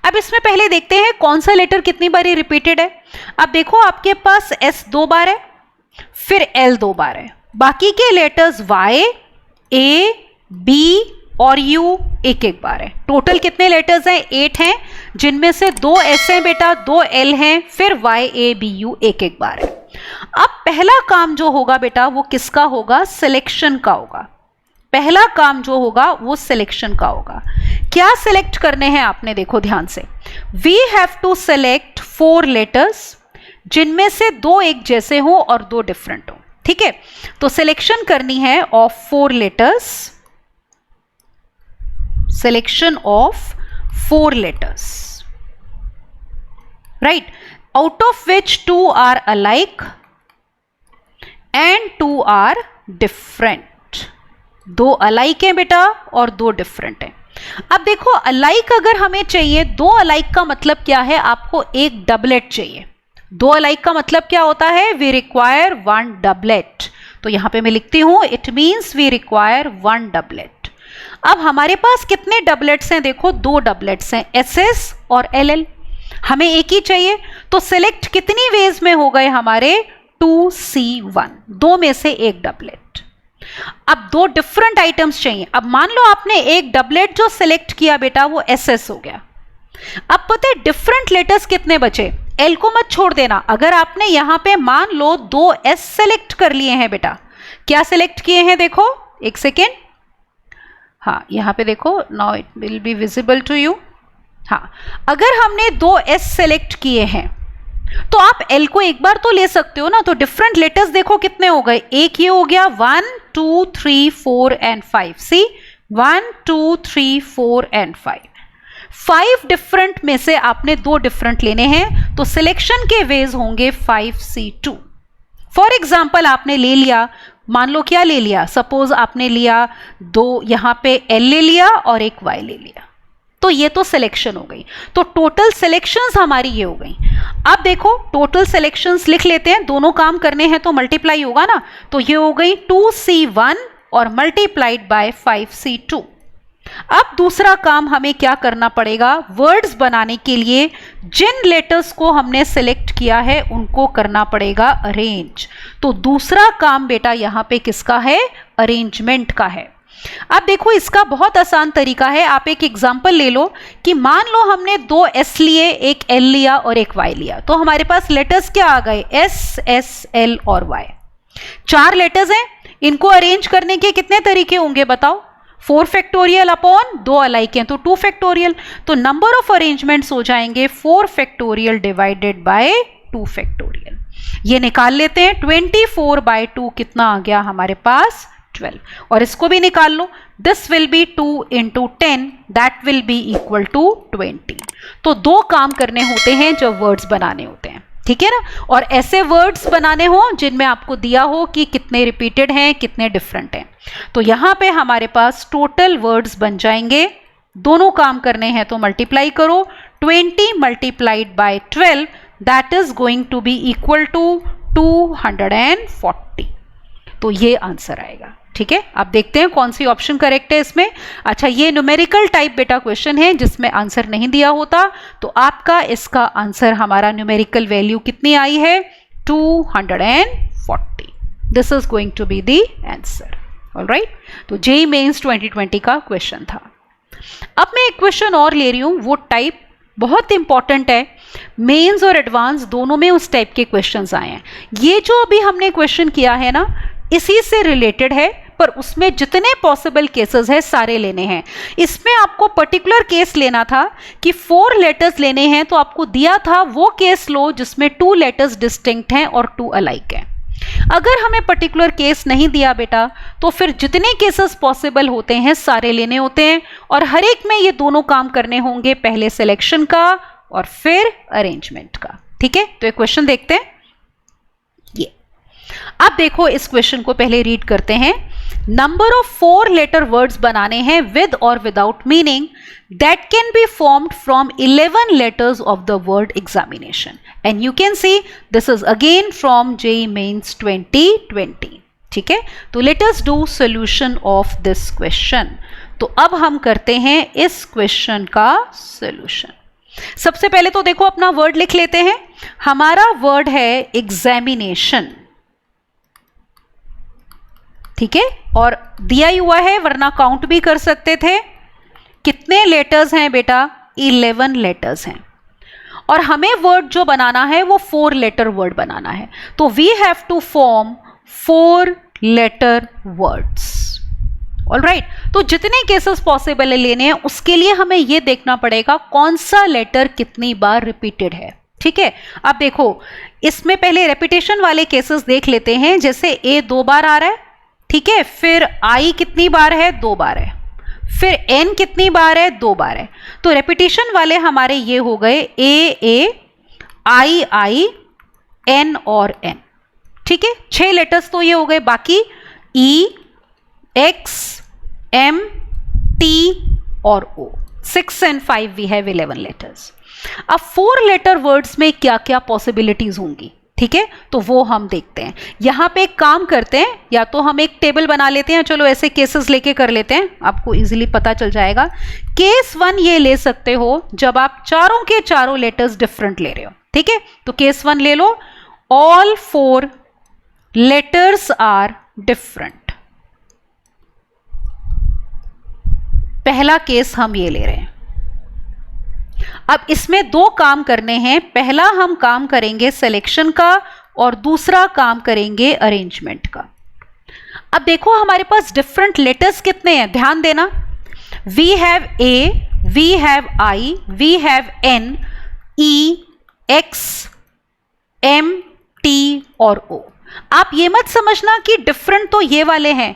अब इसमें पहले देखते हैं कौन सा लेटर कितनी बारी रिपीटेड है. अब देखो आपके पास S 2 बार है, फिर L 2 बार है. बाकी के लेटर्स Y, A, B और U एक बार है. टोटल कितने लेटर्स हैं, 8 हैं, जिनमें से 2 S हैं बेटा, 2 L हैं, फिर Y, A, B, U एक बार है. अब पहला काम जो होगा बेटा वो किसका होगा, सिलेक्शन का होगा. पहला काम जो होगा वो सिलेक्शन का होगा. क्या सिलेक्ट करने हैं आपने, देखो ध्यान से, we have to select 4 letters जिनमें से 2 एक जैसे हो और 2 डिफरेंट हो, ठीक है। तो सिलेक्शन करनी है of 4 letters, selection of 4 letters, right, out of which 2 are alike and 2 are different. 2 alike हैं बेटा और 2 डिफरेंट हैं। अब देखो अलाइक अगर हमें चाहिए, 2 अलाइक का मतलब क्या है, आपको एक डबलेट चाहिए। 2 अलाइक का मतलब क्या होता है, वी रिक्वायर 1 डबलेट। तो यहां पे मैं लिखती हूं it means we require 1 doublet. अब हमारे पास कितने डबलेट्स हैं, देखो 2 डबलेट्स हैं, SS और LL, हमें एक ही चाहिए। तो सिलेक्ट कितनी वेज में हो गए हमारे, 2C1, 2 में से एक डबलेट। अब 2 डिफरेंट आइटम्स चाहिए। अब मान लो आपने एक डबलेट जो सिलेक्ट किया बेटा वो SS हो गया। अब पता है डिफरेंट लेटर्स कितने बचे, L को मत छोड़ देना। अगर आपने यहां पे मान लो 2 S सेलेक्ट कर लिए हैं बेटा, क्या सिलेक्ट किए हैं, देखो एक सेकेंड, हाँ यहां पे देखो, now it will be visible to you. हाँ, अगर हमने 2 S सेलेक्ट किए हैं तो आप L को एक बार तो ले सकते हो ना। तो डिफरेंट लेटर्स देखो कितने हो गए, एक ये हो गया 1 2 3 4 एंड 5, सी 1 2 3 4 एंड 5 डिफरेंट में से आपने 2 डिफरेंट लेने हैं, तो सिलेक्शन के वेज होंगे 5C2। फॉर एग्जाम्पल आपने ले लिया, मान लो क्या ले लिया, सपोज आपने लिया 2 यहां पे L ले लिया और एक Y ले लिया, तो ये तो सिलेक्शन हो गई। तो टोटल सिलेक्शंस हमारी ये हो गई। अब देखो टोटल सिलेक्शंस लिख लेते हैं, दोनों काम करने हैं तो मल्टीप्लाई होगा ना। तो ये हो गई 2C1 और मल्टीप्लाइड बाय 5C2। अब दूसरा काम हमें क्या करना पड़ेगा, वर्ड्स बनाने के लिए जिन लेटर्स को हमने सिलेक्ट किया है उनको करना पड़ेगा अरेंज। तो दूसरा काम बेटा यहां पे किसका है, अरेंजमेंट का है। अब देखो इसका बहुत आसान तरीका है, आप एक एग्जांपल ले लो कि मान लो हमने 2 S लिए, एक L लिया और एक Y लिया, तो हमारे पास लेटर्स क्या आ गए, S S L और Y। 4 लेटर्स हैं, इनको अरेंज करने के कितने तरीके होंगे बताओ, 4 फैक्टोरियल अपॉन 2 अलाइक हैं तो 2 फैक्टोरियल। तो नंबर ऑफ अरेंजमेंट्स हो जाएंगे 4 फैक्टोरियल डिवाइडेड बाय 2 फैक्टोरियल। ये निकाल लेते हैं, 24 बाय 2 कितना आ गया हमारे पास, 12। और इसको भी निकाल लो, this will be 2 into 10, that will be equal to 20। तो 2 काम करने होते हैं जब वर्ड्स बनाने होते हैं, ठीक है ना। और ऐसे वर्ड्स बनाने हो जिनमें आपको दिया हो कि कितने रिपीटेड हैं कितने डिफरेंट हैं। तो यहां पे हमारे पास टोटल वर्ड्स बन जाएंगे, दोनों काम करने हैं तो मल्टीप्लाई करो, 20 multiplied by 12 that is going to be equal to 240। तो ये आंसर आएगा, ठीक है। आप देखते हैं कौन सी ऑप्शन करेक्ट है इसमें। अच्छा, ये न्यूमेरिकल टाइप बेटा क्वेश्चन है जिसमें आंसर नहीं दिया होता, तो आपका इसका आंसर हमारा न्यूमेरिकल वैल्यू कितनी आई है, 240। This is going to be the answer, alright. तो जेईई मेंस 2020 का क्वेश्चन था। अब मैं एक क्वेश्चन और ले रही हूं, वो टाइप बहुत इंपॉर्टेंट है, मेंस और एडवांस दोनों में उस टाइप के क्वेश्चंस आए हैं। ये जो अभी हमने क्वेश्चन किया है ना, इसी से रिलेटेड है, पर उसमें जितने पॉसिबल केसेस है सारे लेने हैं। इसमें आपको पर्टिकुलर केस लेना था कि 4 लेटर्स लेने हैं, तो आपको दिया था वो केस लो जिसमें 2 लेटर्स डिस्टिंक्ट हैं और 2 अलाइक हैं। अगर हमें पर्टिकुलर केस नहीं दिया बेटा, तो फिर जितने केसेस पॉसिबल होते हैं सारे लेने होते हैं, और हर एक में ये दोनों काम करने होंगे, पहले सिलेक्शन का और फिर अरेंजमेंट का, ठीक है। तो एक क्वेश्चन देखते हैं। ये अब देखो, इस क्वेश्चन को पहले रीड करते हैं। नंबर ऑफ 4 लेटर वर्ड्स बनाने हैं विद और without meaning that can be formed from 11 letters of the word examination, and you can see this is again from JEE Mains 2020, ठीक है। तो let us do solution of this question. तो अब हम करते हैं इस क्वेश्चन का सॉल्यूशन। सबसे पहले तो देखो अपना वर्ड लिख लेते हैं। हमारा वर्ड है एग्जामिनेशन, ठीक है, और दिया ही हुआ है, वरना काउंट भी कर सकते थे। कितने लेटर्स हैं बेटा, 11 लेटर्स हैं, और हमें वर्ड जो बनाना है वो 4 लेटर वर्ड बनाना है। तो we have to form 4 letter words, alright, तो जितने केसेस पॉसिबल है लेने हैं उसके लिए हमें ये देखना पड़ेगा कौन सा लेटर कितनी बार रिपीटेड है। ठीक है, अब देखो इसमें पहले रेपिटेशन वाले केसेस देख लेते हैं। जैसे ए 2 बार आ रहा है, ठीक है, फिर आई कितनी बार है, 2 बार है, फिर एन कितनी बार है, 2 बार है। तो रेपिटेशन वाले हमारे ये हो गए ए आई आई एन और एन। ठीक है, 6 लेटर्स तो ये हो गए। बाकी ई एक्स एम टी और ओ, 6 and 5 वी हैव 11 लेटर्स। अब 4 लेटर वर्ड्स में क्या क्या पॉसिबिलिटीज होंगी, ठीक है, तो वो हम देखते हैं। यहां पे एक काम करते हैं, या तो हम एक टेबल बना लेते हैं, चलो ऐसे केसेस लेके कर लेते हैं, आपको इजीली पता चल जाएगा। केस 1 ये ले सकते हो जब आप चारों के चारों लेटर्स डिफरेंट ले रहे हो। ठीक है, तो केस 1 ले लो, ऑल 4 लेटर्स आर डिफरेंट। पहला केस हम ये ले रहे हैं। अब इसमें 2 काम करने हैं। पहला हम काम करेंगे सिलेक्शन का और दूसरा काम करेंगे अरेंजमेंट का। अब देखो हमारे पास डिफरेंट लेटर्स कितने हैं, ध्यान देना। We have A, we have I, we have N, E, X, M, T और ओ। आप ये मत समझना कि डिफरेंट तो ये वाले हैं,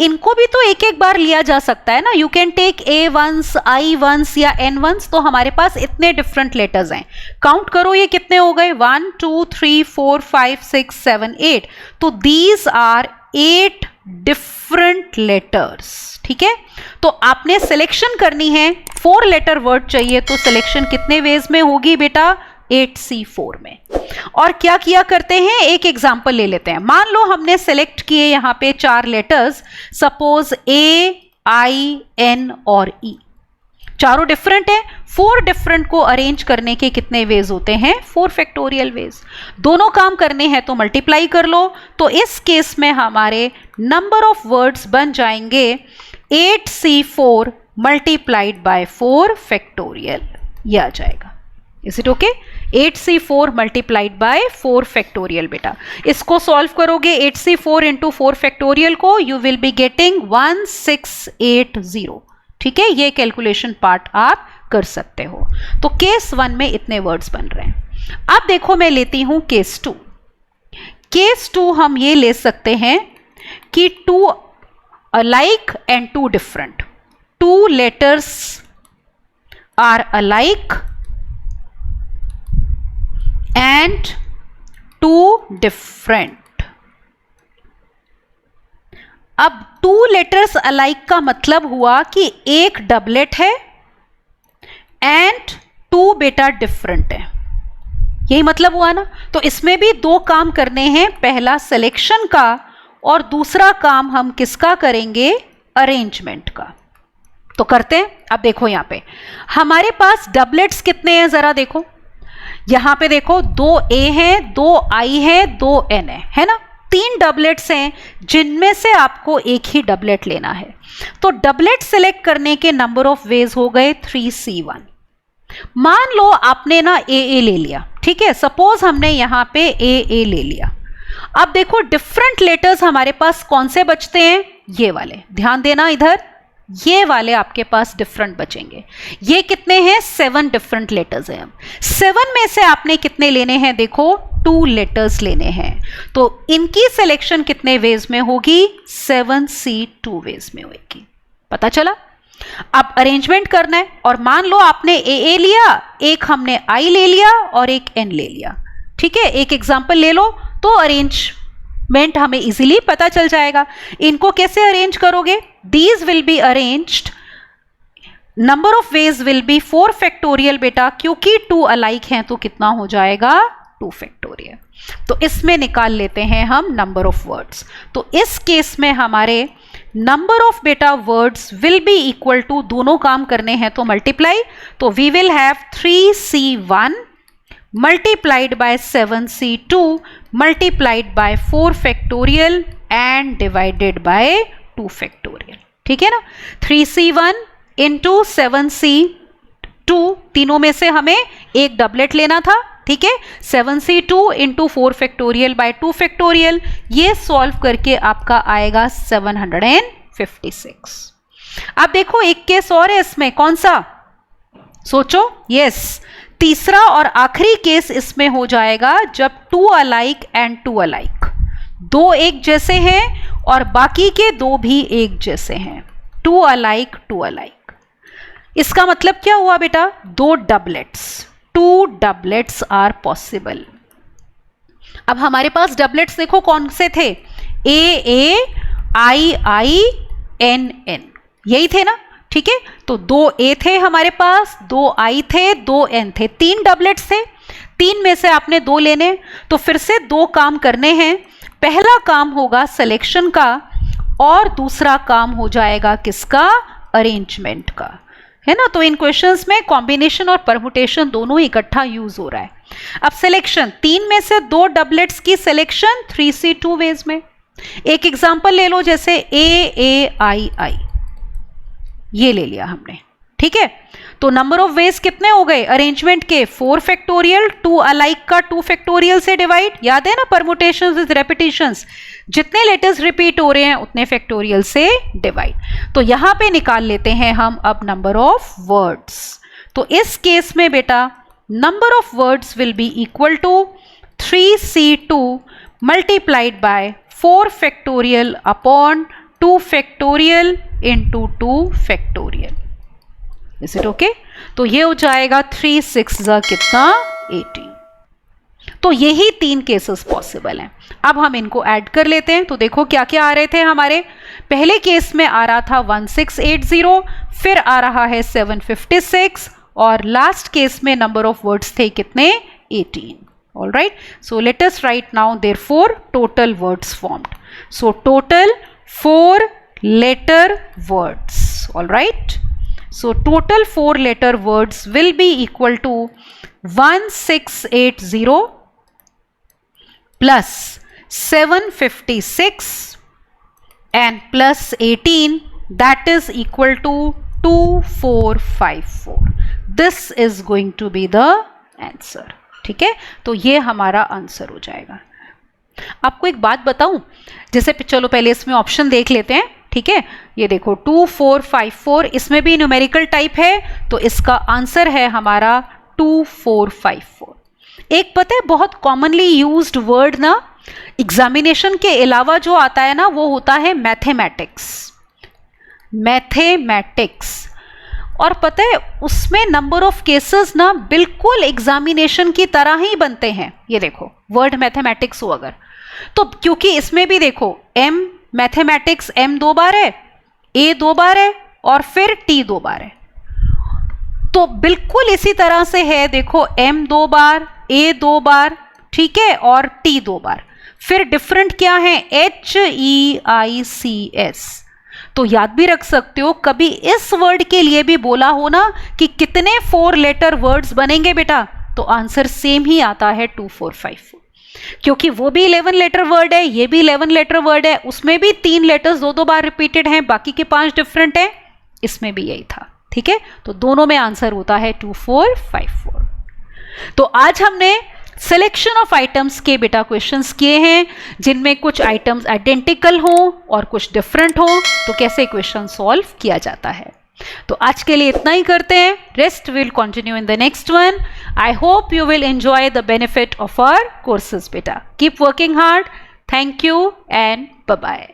इनको भी तो एक एक बार लिया जा सकता है ना। You can take A once, I once या एन वंस। तो हमारे पास इतने डिफरेंट लेटर्स हैं। काउंट करो ये कितने हो गए, 1 2 3 4 5 6 7 8। तो दीज आर 8 डिफरेंट लेटर्स। ठीक है, तो आपने सिलेक्शन करनी है। 4 लेटर वर्ड चाहिए, तो सिलेक्शन कितने वेज में होगी बेटा, 8C4 में। और क्या किया करते हैं, एक एग्जांपल ले लेते हैं। मान लो हमने सेलेक्ट किए यहां पे 4 लेटर्स, सपोज ए, आई, एन और ई। चारों डिफरेंट है। 4 डिफरेंट को अरेंज करने के कितने वेज होते हैं, 4 फैक्टोरियल वेज। दोनों काम करने हैं तो मल्टीप्लाई कर लो। तो इस केस में हमारे नंबर ऑफ वर्ड्स बन जाएंगे 8C4 मल्टीप्लाइड बाय 4 फैक्टोरियल, यह आ जाएगा। Is it okay, 8C4 multiplied by 4 factorial. बेटा इसको सॉल्व करोगे 8C4 इंटू 4 फैक्टोरियल को, यू विल बी गेटिंग 1680। ठीक है, ये कैलकुलेशन पार्ट आप कर सकते हो। तो केस 1 में इतने वर्ड्स बन रहे हैं। अब देखो मैं लेती हूं केस 2। केस 2 हम ये ले सकते हैं कि 2 alike and 2 different. 2 letters are alike and 2 different। अब 2 लेटर्स अलाइक का मतलब हुआ कि एक डबलेट है एंड 2 बेटा डिफरेंट है, यही मतलब हुआ ना। तो इसमें भी 2 काम करने हैं, पहला सिलेक्शन का और दूसरा काम हम किसका करेंगे, अरेंजमेंट का। तो करते हैं। अब देखो यहां पे हमारे पास डबलेट्स कितने हैं, जरा देखो यहां पे देखो, 2 ए है, 2 आई है, 2 एन है ना। 3 डबलेट्स हैं जिनमें से आपको एक ही डबलेट लेना है। तो डबलेट सिलेक्ट करने के नंबर ऑफ वेज हो गए 3C1। मान लो आपने ना ए ले लिया, ठीक है, सपोज हमने यहां पे ए ले लिया। अब देखो डिफरेंट लेटर्स हमारे पास कौन से बचते हैं, ये वाले, ध्यान देना इधर, ये वाले आपके पास डिफरेंट बचेंगे। ये कितने हैं, 7 डिफरेंट लेटर्स हैं। 7 में से आपने कितने लेने हैं, देखो 2 लेटर्स लेने हैं। तो इनकी सिलेक्शन कितने वेज में होगी, 7C2 वेज में होगी। पता चला। अब अरेंजमेंट करना है, और मान लो आपने ए लिया, एक हमने आई ले लिया और एक एन ले लिया। ठीक है, एक एग्जाम्पल ले लो तो अरेंजमेंट हमें इजीली पता चल जाएगा। इनको कैसे अरेंज करोगे, these will be arranged, number of ways will be 4 factorial बेटा, क्योंकि 2 अलाइक हैं तो कितना हो जाएगा, 2 फैक्टोरियल। तो इसमें निकाल लेते हैं हम नंबर ऑफ वर्ड्स। तो इस केस में हमारे नंबर ऑफ बेटा words will be equal to, दोनों काम करने हैं तो मल्टीप्लाई, तो we will have 3C1 multiplied by 7C2 multiplied by 4 factorial and divided by 2 factorial। ठीक है ना, 3C1 इंटू 7C2, तीनों में से हमें एक डबलेट लेना था। ठीक है, 7C2 into 4 factorial by 2 factorial, ये सॉल्व करके आपका आएगा 750। 56। अब देखो एक केस और है इसमें, कौन सा, सोचो। यस, तीसरा और आखिरी केस इसमें हो जाएगा जब two alike and two alike, दो एक जैसे हैं और बाकी के दो भी एक जैसे हैं, टू अलाइक टू अलाइक। इसका मतलब क्या हुआ बेटा, दो doublets, two doublets are possible. अब हमारे पास डबलेट्स देखो कौन से थे, ए आई आई एन एन, यही थे ना, ठीक है। तो दो ए थे हमारे पास, दो आई थे, दो एन थे, तीन डबलेट्स थे, तीन में से आपने दो लेने, तो फिर से दो काम करने हैं। पहला काम होगा सिलेक्शन का और दूसरा काम हो जाएगा किसका, अरेंजमेंट का, है ना। तो इन क्वेश्चंस में कॉम्बिनेशन और परमुटेशन दोनों इकट्ठा यूज हो रहा है। अब सिलेक्शन, तीन में से दो डबलेट्स की सिलेक्शन 3C2 वेज में। एक एग्जांपल ले लो, जैसे ए आई आई, ये ले लिया हमने, ठीक है। तो नंबर ऑफ वेज कितने हो गए अरेंजमेंट के, 4 फैक्टोरियल, टू अलाइक का 2 फैक्टोरियल से डिवाइड, याद है ना, परमुटेशंस इज रेपिटेशंस, जितने लेटर्स रिपीट हो रहे हैं उतने फैक्टोरियल से डिवाइड। तो यहां पे निकाल लेते हैं हम अब नंबर ऑफ वर्ड्स। तो इस केस में बेटा number of words will be equal to 3C2 multiplied by 4 factorial upon 2 factorial into 2 factorial. Is it okay? तो ये हो जाएगा 3 6 कितना, 18। तो यही तीन केसेस पॉसिबल हैं। अब हम इनको ऐड कर लेते हैं। तो देखो क्या क्या आ रहे थे हमारे, पहले केस में आ रहा था 1680, फिर आ रहा है 756 और लास्ट केस में नंबर ऑफ वर्ड्स थे कितने, 18। All right, so let us right now therefore total words formed. So total 4 letter words, all right. So total 4 letter words will be equal to 1680 plus 756 and plus 18, that is equal to 2454. This is going to be the answer. ठीक है, तो ये हमारा answer हो जाएगा। आपको एक बात बताऊं, जैसे चलो पहले इसमें ऑप्शन देख लेते हैं, ठीक है। ये देखो 2454, इसमें भी न्यूमेरिकल टाइप है, तो इसका आंसर है हमारा 2454। एक पता है बहुत कॉमनली यूज्ड वर्ड ना एग्जामिनेशन के अलावा जो आता है ना, वो होता है मैथमेटिक्स। मैथमेटिक्स, और पता है उसमें नंबर ऑफ केसेस ना बिल्कुल एग्जामिनेशन की तरह ही बनते हैं। ये देखो वर्ड मैथमेटिक्स हो अगर, तो क्योंकि इसमें भी देखो एम मैथमेटिक्स, एम 2 बार है, ए 2 बार है और फिर टी 2 बार है, तो बिल्कुल इसी तरह से है। देखो एम 2 बार, ए 2 बार, ठीक है, और टी 2 बार। फिर डिफरेंट क्या है, HEICS। तो याद भी रख सकते हो, कभी इस वर्ड के लिए भी बोला हो ना कि कितने 4 लेटर वर्ड्स बनेंगे बेटा, तो आंसर सेम ही आता है 2454, क्योंकि वो भी 11 लेटर वर्ड है, ये भी 11 लेटर वर्ड है, उसमें भी 3 लेटर्स 2-2 बार रिपीटेड हैं, बाकी के 5 डिफरेंट हैं, इसमें भी यही था, ठीक है। तो दोनों में आंसर होता है 2454। तो आज हमने सिलेक्शन ऑफ आइटम्स के बेटा क्वेश्चंस किए हैं, जिनमें कुछ आइटम्स आइडेंटिकल हो और कुछ डिफरेंट हो, तो कैसे क्वेश्चन सॉल्व किया जाता है। तो आज के लिए इतना ही करते हैं, rest will continue in the next one. I hope you will enjoy the benefit of our courses बेटा। Keep working hard. Thank you and bye bye.